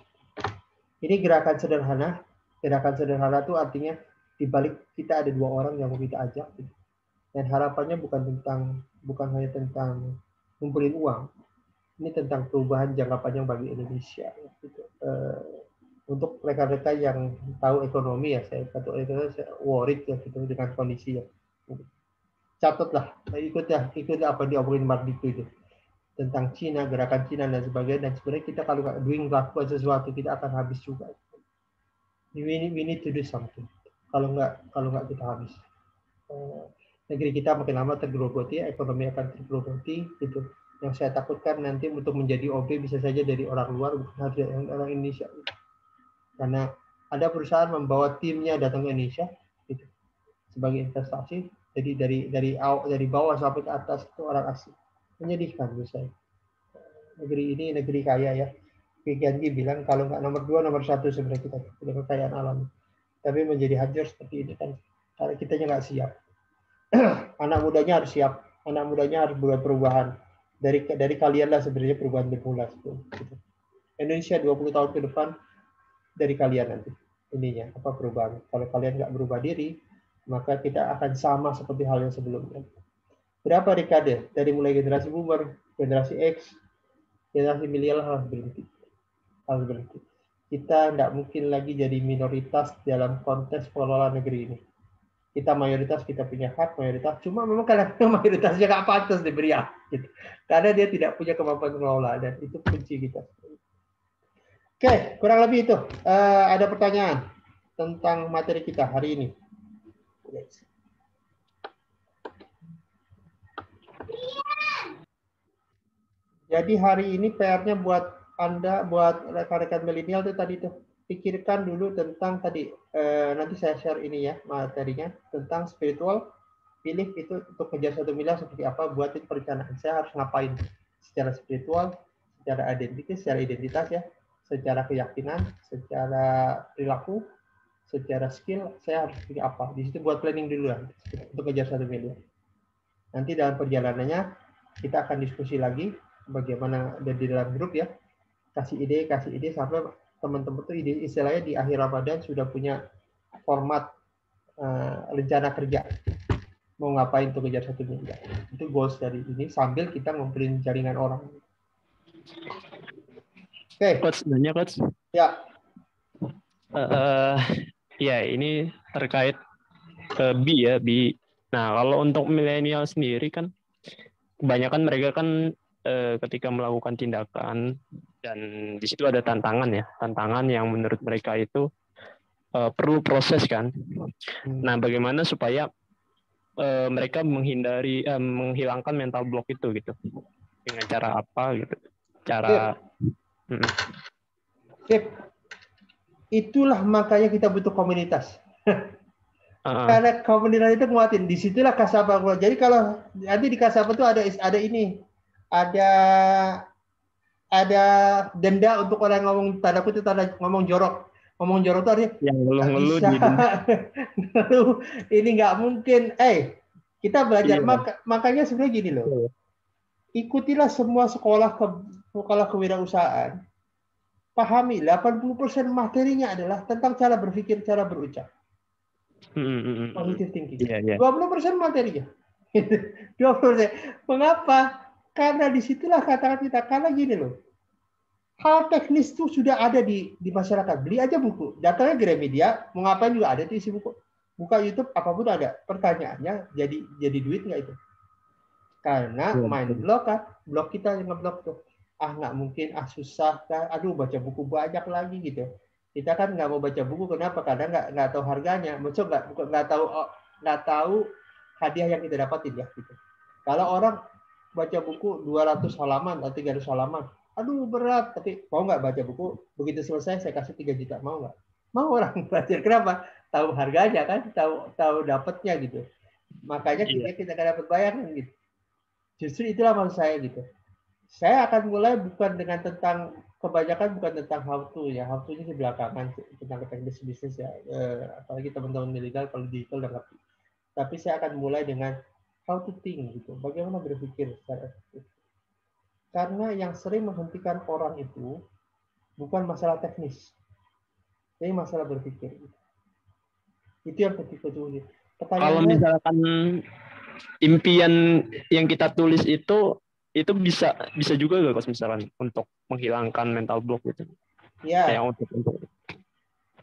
Speaker 1: Ini gerakan sederhana. Gerakan sederhana itu artinya di balik kita ada 2 orang yang mau kita ajak. Dan harapannya bukan hanya tentang ngumpulin uang. Ini tentang perubahan jangka panjang bagi Indonesia. Gitu. Untuk rekan-rekan yang tahu ekonomi ya, saya worried ya gitu dengan kondisi ya. Catatlah, ikut apa diomongin Mardito itu tentang Cina, gerakan Cina dan sebagainya. Dan sebenarnya kita kalau nggak melakukan sesuatu kita akan habis juga. We need to do something. Kalau nggak kita habis. Negeri kita makin lama tergerogoti, ekonomi akan tergerogoti. Gitu. Yang saya takutkan nanti untuk menjadi OB bisa saja dari orang luar, bukan dari orang Indonesia. Karena ada perusahaan membawa timnya datang ke Indonesia gitu, sebagai investasi. Jadi dari bawah sampai ke atas itu orang asing. Menyedihkan menurut saya. Negeri ini negeri kaya ya. Kiai bilang kalau nggak nomor 2, nomor 1 sebenarnya kita dengan kekayaan alam. Tapi menjadi hancur seperti ini kan karena kitanya nggak siap. Anak mudanya harus siap. Anak mudanya harus buat perubahan. Dari kalianlah sebenarnya perubahan bermula. Gitu. Indonesia 20 tahun ke depan dari kalian nanti. Ininya apa perubahan. Kalau kalian nggak berubah diri, maka kita akan sama seperti hal yang sebelumnya. Berapa dekade dari mulai generasi boomer, generasi X, generasi milenial harus berhenti. Kita tidak mungkin lagi jadi minoritas dalam konteks pengelolaan negeri ini. Kita mayoritas, kita punya hak mayoritas. Cuma memang kadang-kadang mayoritasnya nggak pantas diberi hak, gitu. Karena dia tidak punya kemampuan mengelola dan itu kunci kita. Oke, kurang lebih itu. Ada pertanyaan tentang materi kita hari ini. Yes. Jadi hari ini PR-nya buat Anda, buat rekan-rekan milenial itu tadi tuh, pikirkan dulu tentang tadi, nanti saya share ini ya materinya tentang spiritual. Pilih itu untuk kejar 1 miliar seperti apa, buatin perencanaan. Saya harus ngapain secara spiritual, secara identitas ya, secara keyakinan, secara perilaku, secara skill, saya harus pilih apa. Di situ buat planning dulu lah untuk kejar 1 miliar. Nanti dalam perjalanannya kita akan diskusi lagi bagaimana di dalam grup ya, kasih ide sampai teman-teman tuh ide istilahnya di akhir Ramadan sudah punya format rencana kerja mau ngapain untuk kejar 1 miliar. Itu goals dari ini sambil kita ngumpulin jaringan orang. Oke.
Speaker 7: Coach, nanya Coach.
Speaker 1: Ya.
Speaker 7: Ya ini terkait B. Nah kalau untuk milenial sendiri kan kebanyakan mereka kan ketika melakukan tindakan dan di situ ada tantangan yang menurut mereka itu perlu proses kan. Nah bagaimana supaya mereka menghilangkan mental block itu gitu dengan cara apa gitu?
Speaker 1: Itulah makanya kita butuh komunitas. Karena komunitas itu nguatin. Disitulah kasabah keluar. Jadi kalau nanti di kasabah itu ada ini, ada denda untuk orang ngomong tanda kutip ngomong jorok. Ngomong jorok itu artinya
Speaker 7: yang ngeluh
Speaker 1: ini nggak mungkin. Kita belajar makanya sebenarnya gini loh. Ikutilah semua sekolah kewirausahaan. Pahami 80% materinya adalah tentang cara berpikir, cara berucap. Positive thinking. 20% materinya. 20%. Mengapa? Karena disitulah kata-kata kita. Karena gini loh. Hal teknis itu sudah ada di masyarakat. Beli aja buku. Datanya Gramedia, mau ngapain juga ada di isi buku. Buka YouTube, apapun ada. Pertanyaannya, jadi duit nggak itu? Karena main blog kan, blog kita yang ngeblok tuh. Nggak mungkin, susah kan, aduh baca buku banyak lagi gitu. Kita kan nggak mau baca buku, kenapa? Karena nggak tahu harganya, maksudnya nggak tahu hadiah yang kita dapatin ya gitu. Kalau orang baca buku 200 halaman atau 300 halaman, aduh berat, tapi mau nggak baca buku, begitu selesai saya kasih 3 juta, mau nggak? Mau orang belajar, kenapa? Tahu harganya kan, tahu dapatnya gitu. Makanya kita akan dapat bayaran gitu. Justru itulah maksud saya gitu. Saya akan mulai bukan dengan kebanyakan bukan tentang how to ya, how to ini belakangan tentang teknis bisnis ya, apalagi teman-teman milenial kalau digital udah ngerti. Tapi saya akan mulai dengan how to think gitu, bagaimana berpikir secara efektif. Karena yang sering menghentikan orang itu bukan masalah teknis, tapi masalah berpikir. Itu yang penting.
Speaker 7: Kalau misalkan impian yang kita tulis itu bisa juga nggak, Coach, misalkan untuk menghilangkan mental block gitu?
Speaker 1: Ya.
Speaker 7: Kayak untuk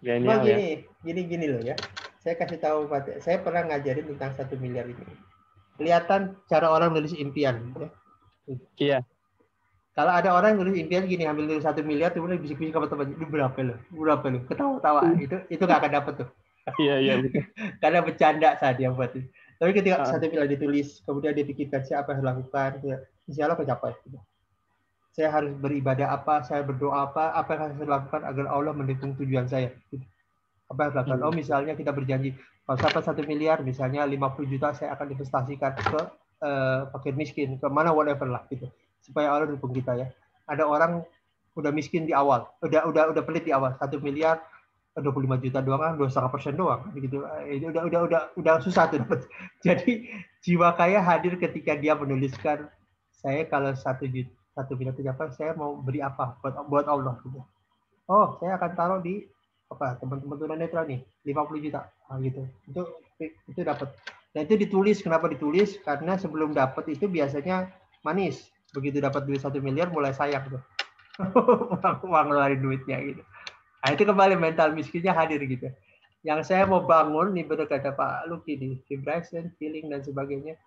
Speaker 1: gini loh ya. Saya kasih tahu, saya pernah ngajarin tentang 1 miliar ini. Kelihatan cara orang nulis impian. Ya.
Speaker 7: Iya.
Speaker 1: Kalau ada orang yang nulis impian gini, ambil nulis 1 miliar, kemudian bisik-bisik sama teman, itu berapa lo? Ketawa-tawa, itu nggak akan dapet tuh.
Speaker 7: Iya betul.
Speaker 1: Karena bercanda saat dia buat itu. Tapi ketika 1 miliar ditulis, kemudian dia pikirkan saya apa yang harus lakukan, ya, insya Allah kecapai. Saya harus beribadah apa, saya berdoa apa yang harus saya lakukan agar Allah mendukung tujuan saya. Apa yang harus lakukan? Misalnya kita berjanji, kalau dapat 1 miliar, misalnya 50 juta saya akan investasikan ke fakir miskin, ke mana whatever lah gitu, supaya Allah dukung kita ya. Ada orang udah miskin di awal, udah pelit di awal, 1 miliar 25 juta doang kan, 2,5% doang gitu. Udah susah tuh dapat. Jadi jiwa kaya hadir ketika dia menuliskan, saya kalau 1 miliar tercapai, saya mau beri apa buat Allah gitu. Oh, saya akan taruh di teman-teman tunanetra nih 50 juta gitu. Itu dapat. Dan itu ditulis. Kenapa ditulis? Karena sebelum dapat itu biasanya manis. Begitu dapat duit 1 miliar mulai sayang tuh. Uang ngeluarin duitnya gitu. Nah, itu kembali mental miskinnya hadir gitu. Yang saya mau bangun nih, benar kata Pak Luki nih, vibration, feeling dan sebagainya.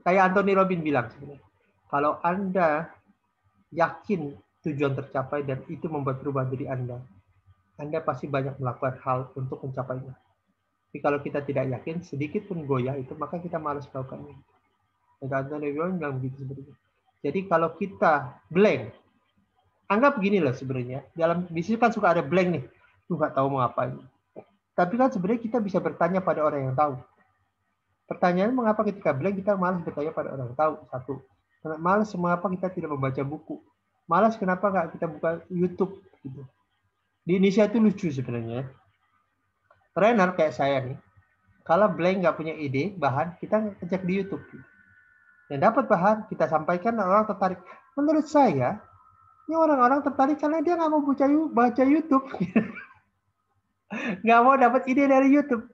Speaker 1: Kayak Anthony Robbins bilang sebenarnya, kalau Anda yakin tujuan tercapai dan itu membuat perubahan diri Anda pasti banyak melakukan hal untuk mencapainya. Tapi kalau kita tidak yakin, sedikit pun goyah itu, maka kita malas melakukannya. Dan Anthony Robbins bilang begitu sebenarnya. Jadi kalau kita blank, anggap begini loh sebenarnya, dalam bisnis kan suka ada blank nih, lu nggak tahu mau ngapain. Tapi kan sebenarnya kita bisa bertanya pada orang yang tahu. Pertanyaannya, mengapa ketika blank kita malas bertanya pada orang yang tahu? Satu, malas mengapa kita tidak membaca buku? Malas kenapa nggak kita buka YouTube? Gitu. Di Indonesia itu lucu sebenarnya. Trainer kayak saya nih, kalau blank nggak punya ide, bahan, kita cek di YouTube. Dan dapat bahan, kita sampaikan, orang tertarik. Menurut saya, ini orang-orang tertarik karena dia nggak mau baca YouTube. Nggak mau dapat ide dari YouTube.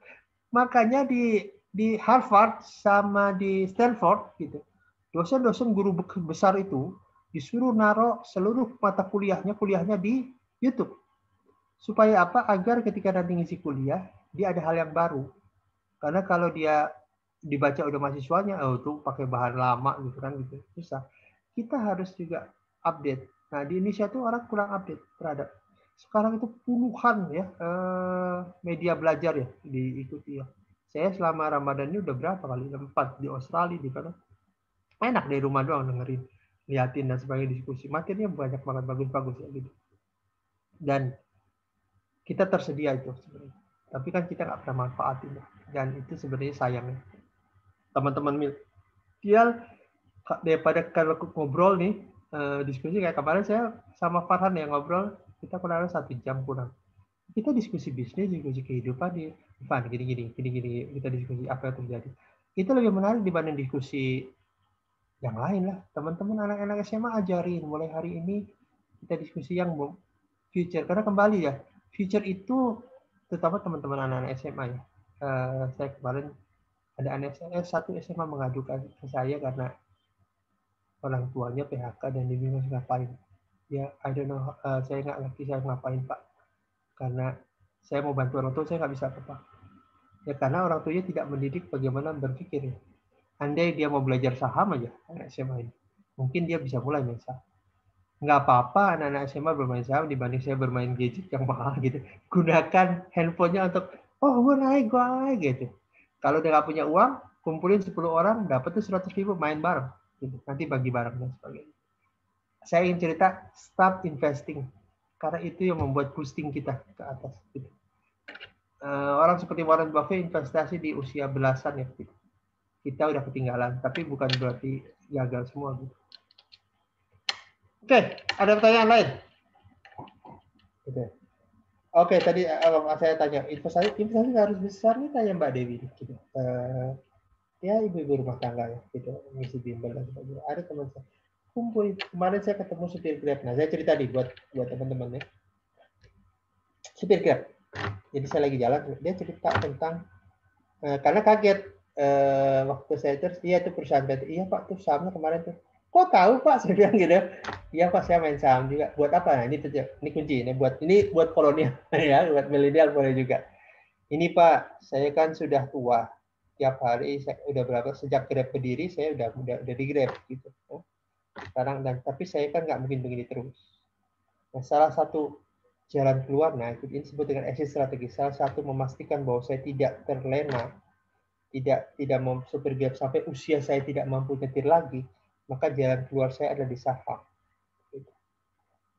Speaker 1: Makanya di Harvard sama di Stanford, gitu, dosen-dosen guru besar itu disuruh naruh seluruh mata kuliahnya di YouTube. Supaya apa? Agar ketika nanti ngisi kuliah, dia ada hal yang baru. Karena kalau dia dibaca udah mahasiswanya, tuh pakai bahan lama gitu kan, gitu, susah. Kita harus juga update. Nah, di Indonesia tuh orang kurang update terhadap. Sekarang itu puluhan ya media belajar ya diikuti ya. Saya selama Ramadan ini udah berapa kali? 4 di Australia, di mana? Enak dari rumah doang dengerin, liatin dan sebagainya, diskusi. Materinya banyak banget, bagus-bagus ya gitu. Dan kita tersedia itu sebenarnya. Tapi kan kita nggak pernah manfaatin. Dan itu sebenarnya sayangnya. Teman-teman milenial, daripada kalau ngobrol nih, diskusi kayak kemarin saya sama Farhan yang ngobrol, kita kurang 1 jam kurang. Kita diskusi bisnis, diskusi kehidupan di Van, gini, kita diskusi apa yang terjadi. Itu lebih menarik dibanding diskusi yang lain lah. Teman-teman anak-anak SMA ajarin, mulai hari ini kita diskusi yang future. Karena kembali ya, future itu terutama teman-teman anak-anak SMA ya. Saya kemarin ada anak satu SMA mengadukan ke saya karena orang tuanya PHK dan dia bingung ngapain. Ya, I don't know, saya nggak ngerti saya ngapain Pak. Karena saya mau bantu orang tua, saya nggak bisa apa-apa. Ya karena orang tuanya tidak mendidik bagaimana berpikir. Andai dia mau belajar saham aja anak SMA ini, mungkin dia bisa mulai main saham. Nggak apa-apa anak-anak SMA bermain saham dibanding saya bermain gadget yang mahal gitu. Gunakan handphonenya untuk, oh gue naik gitu. Kalau dia nggak punya uang, kumpulin 10 orang, dapat tuh 100.000, main bareng. Gitu. Nanti bagi bareng dan sebagainya. Saya ingin cerita, start investing. Karena itu yang membuat boosting kita ke atas. Gitu. Orang seperti Warren Buffett investasi di usia belasan ya. Gitu. Kita udah ketinggalan, tapi bukan berarti gagal semua. Gitu. Oke, ada pertanyaan lain? Oke, tadi saya tanya, investasi harus besar nih, tanya Mbak Dewi. Gitu. Ya ibu-ibu rumah tangga ya, gitu, ngisi bimbel dan sebagainya. Ada teman saya, kumpul, kemarin saya ketemu supir Grab. Nah, saya cerita nih buat teman-teman ya. Supir Grab. Jadi saya lagi jalan, dia cerita tentang, karena kaget, waktu saya terus, iya itu perusahaan PT, iya Pak, tuh sahamnya kemarin tuh. Kok tahu Pak? Saya bilang gitu. Iya Pak, saya main saham juga. Buat apa? Nah, ini kunci. Ini buat kolonial ya, buat milenial boleh juga. Ini Pak, saya kan sudah tua. Tiap hari saya udah berapa sejak Grab berdiri, saya udah di Grab gitu. Sekarang tapi saya kan nggak mungkin begini terus. Nah, salah satu jalan keluar, nah itu disebut dengan exit strategi. Salah satu memastikan bahwa saya tidak terlena, tidak mau supir Grab sampai usia saya tidak mampu nyetir lagi, maka jalan keluar saya ada di saham.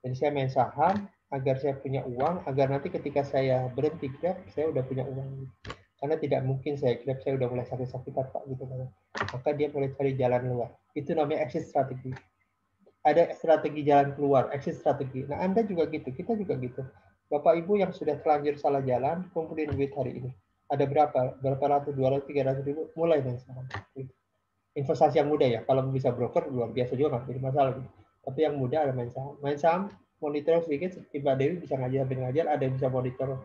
Speaker 1: Jadi saya main saham agar saya punya uang, agar nanti ketika saya berhenti Grab, saya udah punya uang. Karena tidak mungkin saya Grab, saya udah mulai sakit-sakitan Pak gitu kan. Maka dia mulai cari jalan keluar. Itu namanya exit strategi. Ada strategi jalan keluar, exit strategi. Nah Anda juga gitu, kita juga gitu. Bapak Ibu yang sudah terlanjur salah jalan, kumpulin duit hari ini. Ada berapa ratus, 200, 300 ribu, mulai main saham. Investasi yang mudah ya, kalau bisa broker luar biasa juga nggak jadi masalah. Gitu. Tapi yang mudah ada main saham. Main saham, monitor sedikit, seperti Mbak Dewi bisa ngajar, ada yang bisa monitor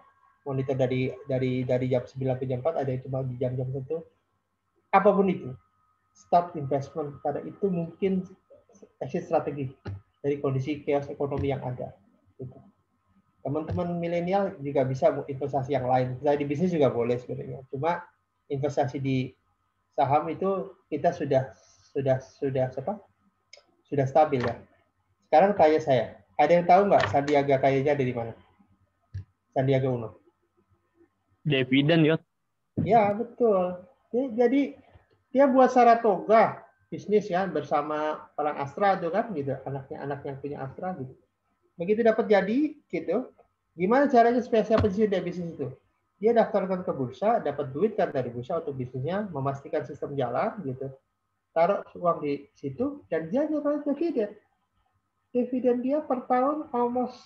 Speaker 1: dari jam 9 sampai jam 4, ada yang cuma di jam-jam tertentu. Apapun itu, start investment pada itu mungkin exit strategi dari kondisi chaos ekonomi yang ada. Gitu. Teman-teman milenial juga bisa investasi yang lain. Misalnya di bisnis juga boleh sebenarnya. Cuma investasi di saham itu kita sudah stabil ya. Sekarang tanya saya, ada yang tahu nggak Sandiaga kayaknya dari mana? Sandiaga Uno.
Speaker 7: Dividen ya.
Speaker 1: Ya betul. Jadi dia buat Saratoga bisnis ya bersama orang Astra itu kan gitu, anak yang punya Astra gitu. Begitu dapat jadi gitu, gimana caranya supaya saya pensiun dari bisnis itu? Dia daftarkan ke bursa, dapat duit kan dari bursa untuk bisnisnya, memastikan sistem jalan gitu. Taruh uang di situ dan dia dapat dividen. Dividen dia per tahun almost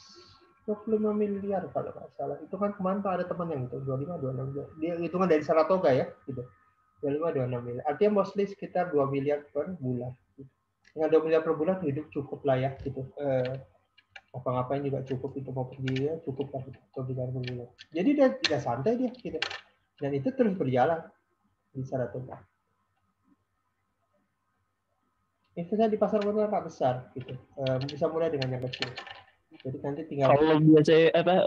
Speaker 1: 25 miliar kalau nggak salah. Itu kan kemarin tuh ada teman yang itu 25, 26. Dia hitungan dari Saratoga ya, gitu. 25, 26 miliar. Artinya mostly sekitar 2 miliar per bulan. Dengan 2 miliar per bulan hidup cukup lah ya, gitu. Apa-ngapain juga cukup, itu mau pergi ya cukup lah gitu. Jadi dia santai dia gitu. Dan itu terus berjalan di Saratoga. Investasi di pasar modal nggak besar gitu. Bisa mulai dengan yang kecil. Jadi nanti tinggal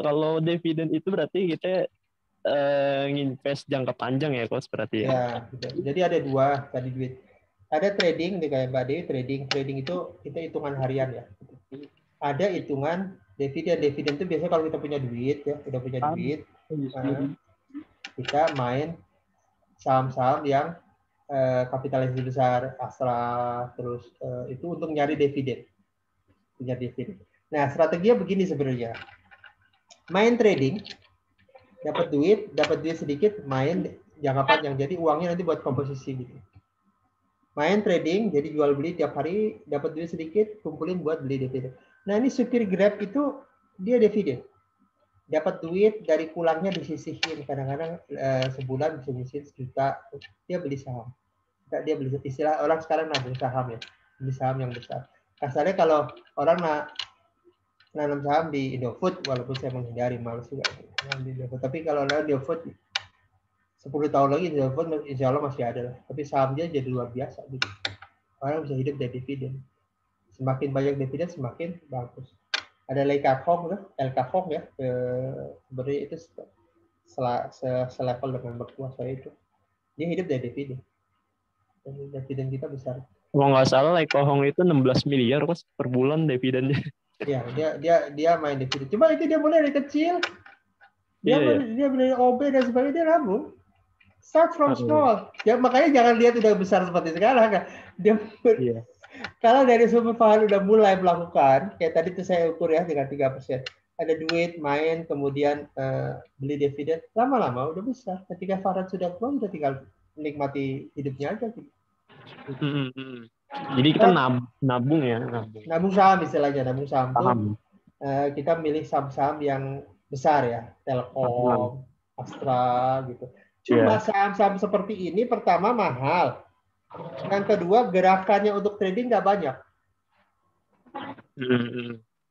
Speaker 7: kalau dividen itu berarti kita nginvest jangka panjang ya Coach berarti ya.
Speaker 1: Ya, gitu. Jadi ada dua tadi duit. Ada trading di kayak Mbak Dewi, trading itu kita hitungan harian ya. Ada hitungan dividen itu biasanya kalau kita punya duit ya, udah punya duit, kita main saham-saham yang kapitalisasi besar, Astra, terus itu untuk nyari dividen. Nah, strateginya begini sebenarnya. Main trading, dapat duit sedikit, main jangka panjang. Jadi uangnya nanti buat komposisi gitu. Main trading, jadi jual beli tiap hari, dapat duit sedikit, kumpulin buat beli dividen. Nah, ini supir Grab itu dia dividen. Dapat duit dari pulangnya disisihin, kadang-kadang sebulan bisa nyisihin 1 juta, dia beli saham. Dia beli istilah orang sekarang nabung saham ya, beli saham yang besar. Kasarnya kalau orang nanam saham di Indofood, walaupun saya menghindari malas juga di Indofood, tapi kalau nanam di Indofood 10 tahun lagi Indofood insya Allah masih ada lah. Tapi saham dia jadi luar biasa gitu. Orang bisa hidup dari dividen. Semakin banyak dividen semakin bagus. Ada LKFOM ya, sebenarnya itu selevel dengan mertua saya itu. Dia hidup dari dividen. Dan dividen kita besar.
Speaker 7: Kalau nggak salah, Lekohong itu 16 miliar Coach per bulan dividennya.
Speaker 1: Ya, dia main dividen. Cuma itu dia mulai dari kecil. Dia beli OB dan sebagainya, dia nabung. Start from small. Ya makanya jangan lihat udah besar seperti sekarang kan. Dia kalau dari sumber Farhan udah mulai melakukan, kayak tadi tuh saya ukur ya dengan 3%. Ada duit, main, kemudian beli dividen, lama-lama udah besar. Ketika Farhan sudah keluar, udah tinggal menikmati hidupnya aja gitu.
Speaker 7: Jadi kita nabung ya.
Speaker 1: Nabung saham istilahnya, nabung saham tuh kita milih saham-saham yang besar ya, Telkom, Astra gitu. Cuma saham-saham seperti ini pertama mahal. Yang kedua gerakannya untuk trading nggak banyak.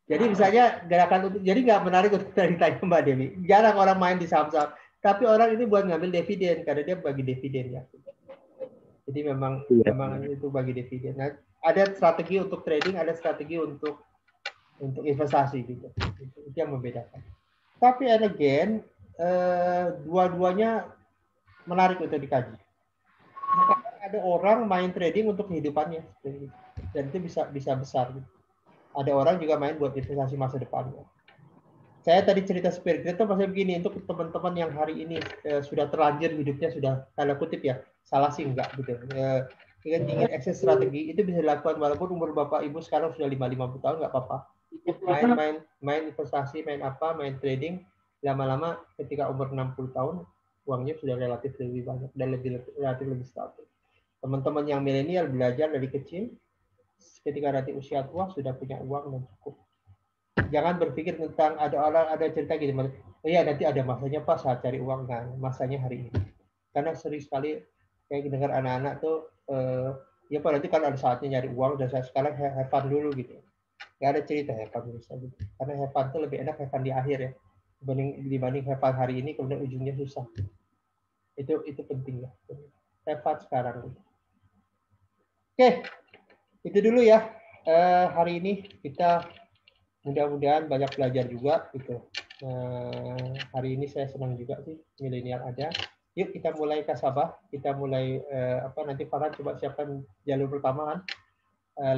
Speaker 1: Jadi misalnya gerakan untuk jadi nggak menarik untuk ditanya Mbak Dewi. Jarang orang main di saham-saham. Tapi orang ini buat ngambil dividen karena dia bagi dividen ya. Jadi memang itu bagi dividen. Nah, ada strategi untuk trading, ada strategi untuk investasi gitu. Itu yang membedakan. Tapi again, dua-duanya menarik untuk dikaji. Ada orang main trading untuk kehidupannya, dan itu bisa besar. Ada orang juga main buat investasi masa depan. Saya tadi cerita Spirit itu maksudnya begini, untuk teman-teman yang hari ini sudah terlanjur hidupnya, sudah tanda kutip ya, salah sih enggak gitu. Ingin akses strategi itu bisa dilakukan walaupun umur Bapak Ibu sekarang sudah 50 tahun, nggak apa-apa. Main investasi, main trading, lama-lama ketika umur 60 tahun uangnya sudah relatif lebih banyak dan relatif lebih stabil. Teman-teman yang milenial belajar dari kecil, ketika nanti usia tua sudah punya uang dan cukup. Jangan berpikir tentang ada cerita gitu, iya nanti ada masanya Pak saat cari uang, nah masanya hari ini. Karena sering sekali kayak dengar anak-anak tuh, ya Pak nanti kan ada saatnya nyari uang dan saya sekarang have fun dulu gitu. Nggak ada cerita have fun dulu gitu. Karena have fun tuh lebih enak have fun di akhir ya, dibanding have fun hari ini kemudian ujungnya susah. Itu penting ya. Have fun sekarang. Oke, itu dulu ya. Hari ini kita mudah-mudahan banyak belajar juga gitu. Hari ini saya senang juga sih milenial ada. Yuk kita mulai kasabah, kita mulai nanti Farhan coba siapkan jalur pertama kan,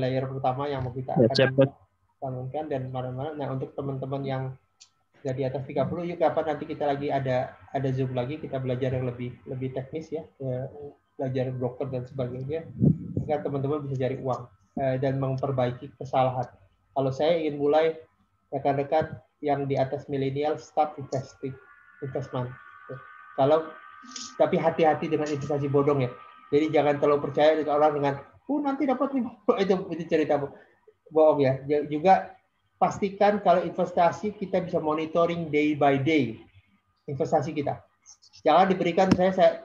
Speaker 1: layer pertama yang mau kita akan bangunkan dan mana-mana. Nah untuk teman-teman yang dari atas 30, yuk kapan nanti kita lagi ada Zoom lagi, kita belajar yang lebih teknis ya, belajar broker dan sebagainya, agar teman-teman bisa cari uang dan memperbaiki kesalahan. Kalau saya ingin mulai rekan-rekan yang di atas milenial start investment. Tapi hati-hati dengan investasi bodong ya. Jadi jangan terlalu percaya dengan orang dengan nanti dapat itu cerita bohong ya. Juga pastikan kalau investasi kita bisa monitoring day by day investasi kita. Jangan diberikan saya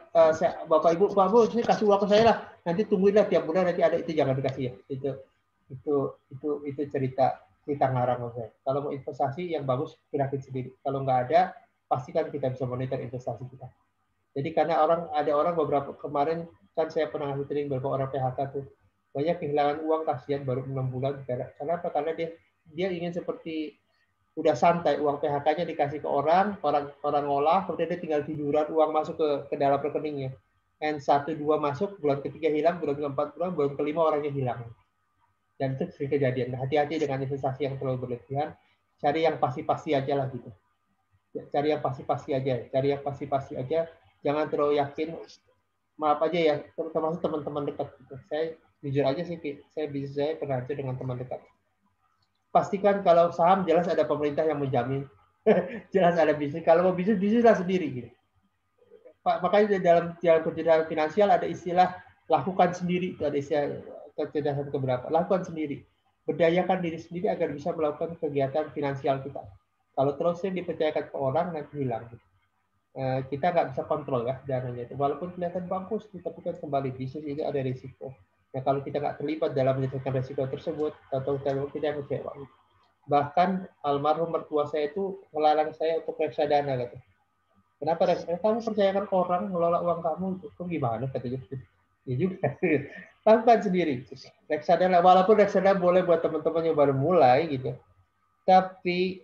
Speaker 1: Bapak Ibu, Pak Bu, saya kasih uang ke saya lah. Nanti tungguinlah tiap bulan nanti ada, itu jangan dikasih ya. Itu cerita ngarang saya. Kalau mau investasi yang bagus gerakin sendiri. Kalau nggak ada, pastikan kita bisa monitor investasi kita. Jadi karena ada orang beberapa kemarin kan saya pernah ngasih training beberapa orang PHK tuh banyak kehilangan uang, kasihan baru 6 bulan. Kenapa? Karena dia ingin seperti udah santai, uang PHK-nya dikasih ke orang ngolah, kemudian dia tinggal tiduran, uang masuk ke dalam rekeningnya. N1, 2 masuk, bulan ketiga hilang, bulan keempat pulang, bulan kelima orangnya hilang. Dan itu sering kejadian. Nah, hati-hati dengan investasi yang terlalu berlebihan. Cari yang pasti-pasti aja lah gitu. Cari yang pasti-pasti aja. Jangan terlalu yakin. Maaf aja ya, termasuk teman-teman dekat. Gitu. Saya jujur aja sih, saya pernah aja dengan teman dekat. Pastikan kalau saham jelas ada pemerintah yang menjamin. Jelas ada bisnis. Kalau mau bisnislah sendiri gitu. Makanya dalam kecerdasan finansial ada istilah lakukan sendiri. Itu ada istilah kecerdasan keberapa. Lakukan sendiri. Berdayakan diri sendiri agar bisa melakukan kegiatan finansial kita. Kalau terus yang dipercayakan ke orang nanti hilang. Kita nggak bisa kontrol ya dananya itu. Walaupun kelihatan bagus, tapi kan kembali bisnis itu ada risiko. Nah, kalau kita nggak terlibat dalam menyelesaikan risiko tersebut, atau kita kecewa. Bahkan almarhum mertua saya itu melarang saya untuk reksadana gitu. Kenapa reksadana? Kamu percayakan orang mengelola uang kamu itu gimana katanya? Ya juga. Lakukan sendiri. Reksadana, walaupun reksadana boleh buat teman-teman yang baru mulai gitu. Tapi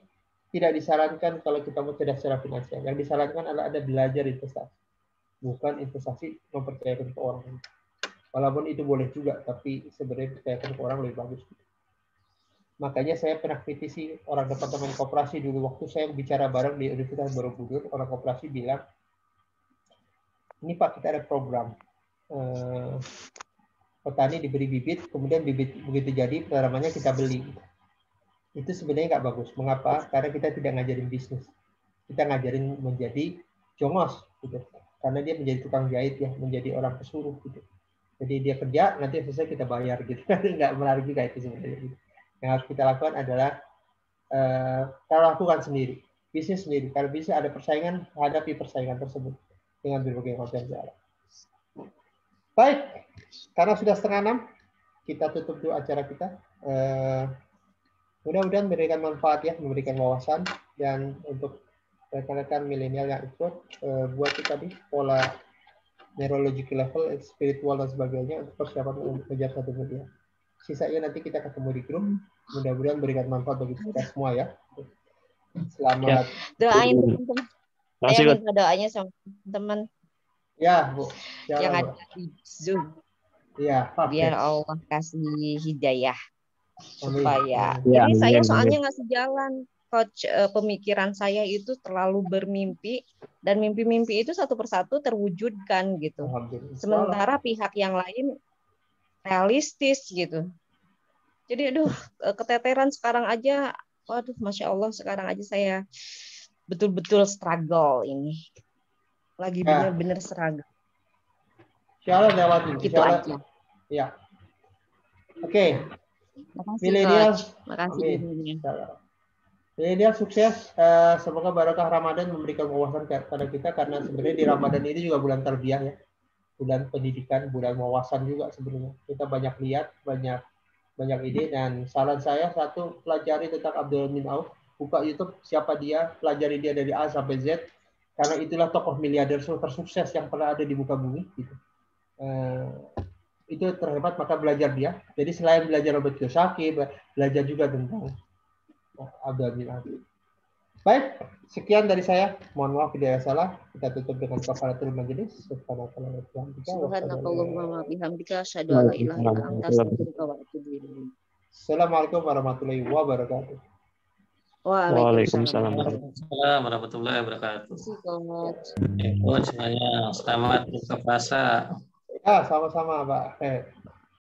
Speaker 1: tidak disarankan kalau kita mau cerdas secara finansial. Yang disarankan adalah ada belajar investasi, bukan investasi mempercayakan ke orang. Walaupun itu boleh juga, tapi sebenarnya percayakan ke orang lebih bagus. Makanya saya pernah kritisi orang departemen koperasi dulu waktu saya bicara bareng di Universitas Borobudur, orang koperasi bilang, ini Pak kita ada program. Petani diberi bibit, kemudian bibit begitu jadi penanamannya kita beli. Itu sebenarnya nggak bagus. Mengapa? Karena kita tidak ngajarin bisnis. Kita ngajarin menjadi jongos, gitu. Karena dia menjadi tukang jahit ya, menjadi orang pesuruh, gitu. Jadi dia kerja, nanti selesai kita bayar, gitu. Nggak menarik juga itu sebenarnya. Gitu. Yang harus kita lakukan adalah kita lakukan sendiri, bisnis sendiri. Kalau bisnis ada persaingan, hadapi persaingan tersebut dengan berbagai macam cara. Baik, karena sudah 5:30, kita tutup dulu acara kita. Mudah-mudahan memberikan manfaat ya, memberikan wawasan, dan untuk rekan-rekan milenial yang ikut, buat kita di pola neurological level, spiritual dan sebagainya untuk persiapan untuk mengejar satu media. Sisanya nanti kita ketemu di grup. Mudah-mudahan memberikan manfaat bagi kita semua ya. Selamat.
Speaker 3: Doain teman-teman. Saya minta doanya sama teman.
Speaker 1: Ya, Bu.
Speaker 3: Yang ada di Zoom.
Speaker 1: Ya,
Speaker 3: biar Allah kasih hidayah.
Speaker 1: Amin.
Speaker 3: Supaya.
Speaker 7: Ya,
Speaker 3: Ini saya
Speaker 7: amin.
Speaker 3: soalnya ngasih jalan. Coach, pemikiran saya itu terlalu bermimpi. Dan mimpi-mimpi itu satu persatu terwujudkan gitu. Sementara pihak yang lain realistis gitu. Jadi aduh, keteteran sekarang aja, waduh Masya Allah sekarang aja saya betul-betul struggle ini. Lagi bener-bener struggle.
Speaker 1: Insyaallah lewatin.
Speaker 3: Gitu aja.
Speaker 1: Ya. Oke.
Speaker 3: Milenial.
Speaker 1: Makasih. Milenial sukses. Semoga barokah Ramadan memberikan wawasan kepada kita, karena sebenarnya di Ramadan ini juga bulan tarbiyah ya. Bulan pendidikan, bulan wawasan juga sebenarnya. Kita banyak lihat, banyak ide, dan saran saya satu, pelajari tentang Abdurrahman Auf, buka YouTube siapa dia, pelajari dia dari A sampai Z, karena itulah tokoh miliarder tersukses yang pernah ada di muka bumi gitu. Itu terhebat, maka belajar dia. Jadi selain belajar Robert Kiyosaki, belajar juga tentang Abdurrahman Auf. Baik, sekian dari saya. Mohon maaf bila ada salah. Kita tutup dengan kafaratul majelis.
Speaker 3: Subhanakallahumma wa bihamdika asyhadu an la ilaha illa anta astaghfiruka wa atubu ilaik.
Speaker 1: Assalamualaikum warahmatullahi wabarakatuh.
Speaker 3: Waalaikumsalam
Speaker 2: warahmatullahi wabarakatuh.
Speaker 3: Coach.
Speaker 2: Coach semuanya selamat buka puasa.
Speaker 1: Ya, sama-sama, Pak.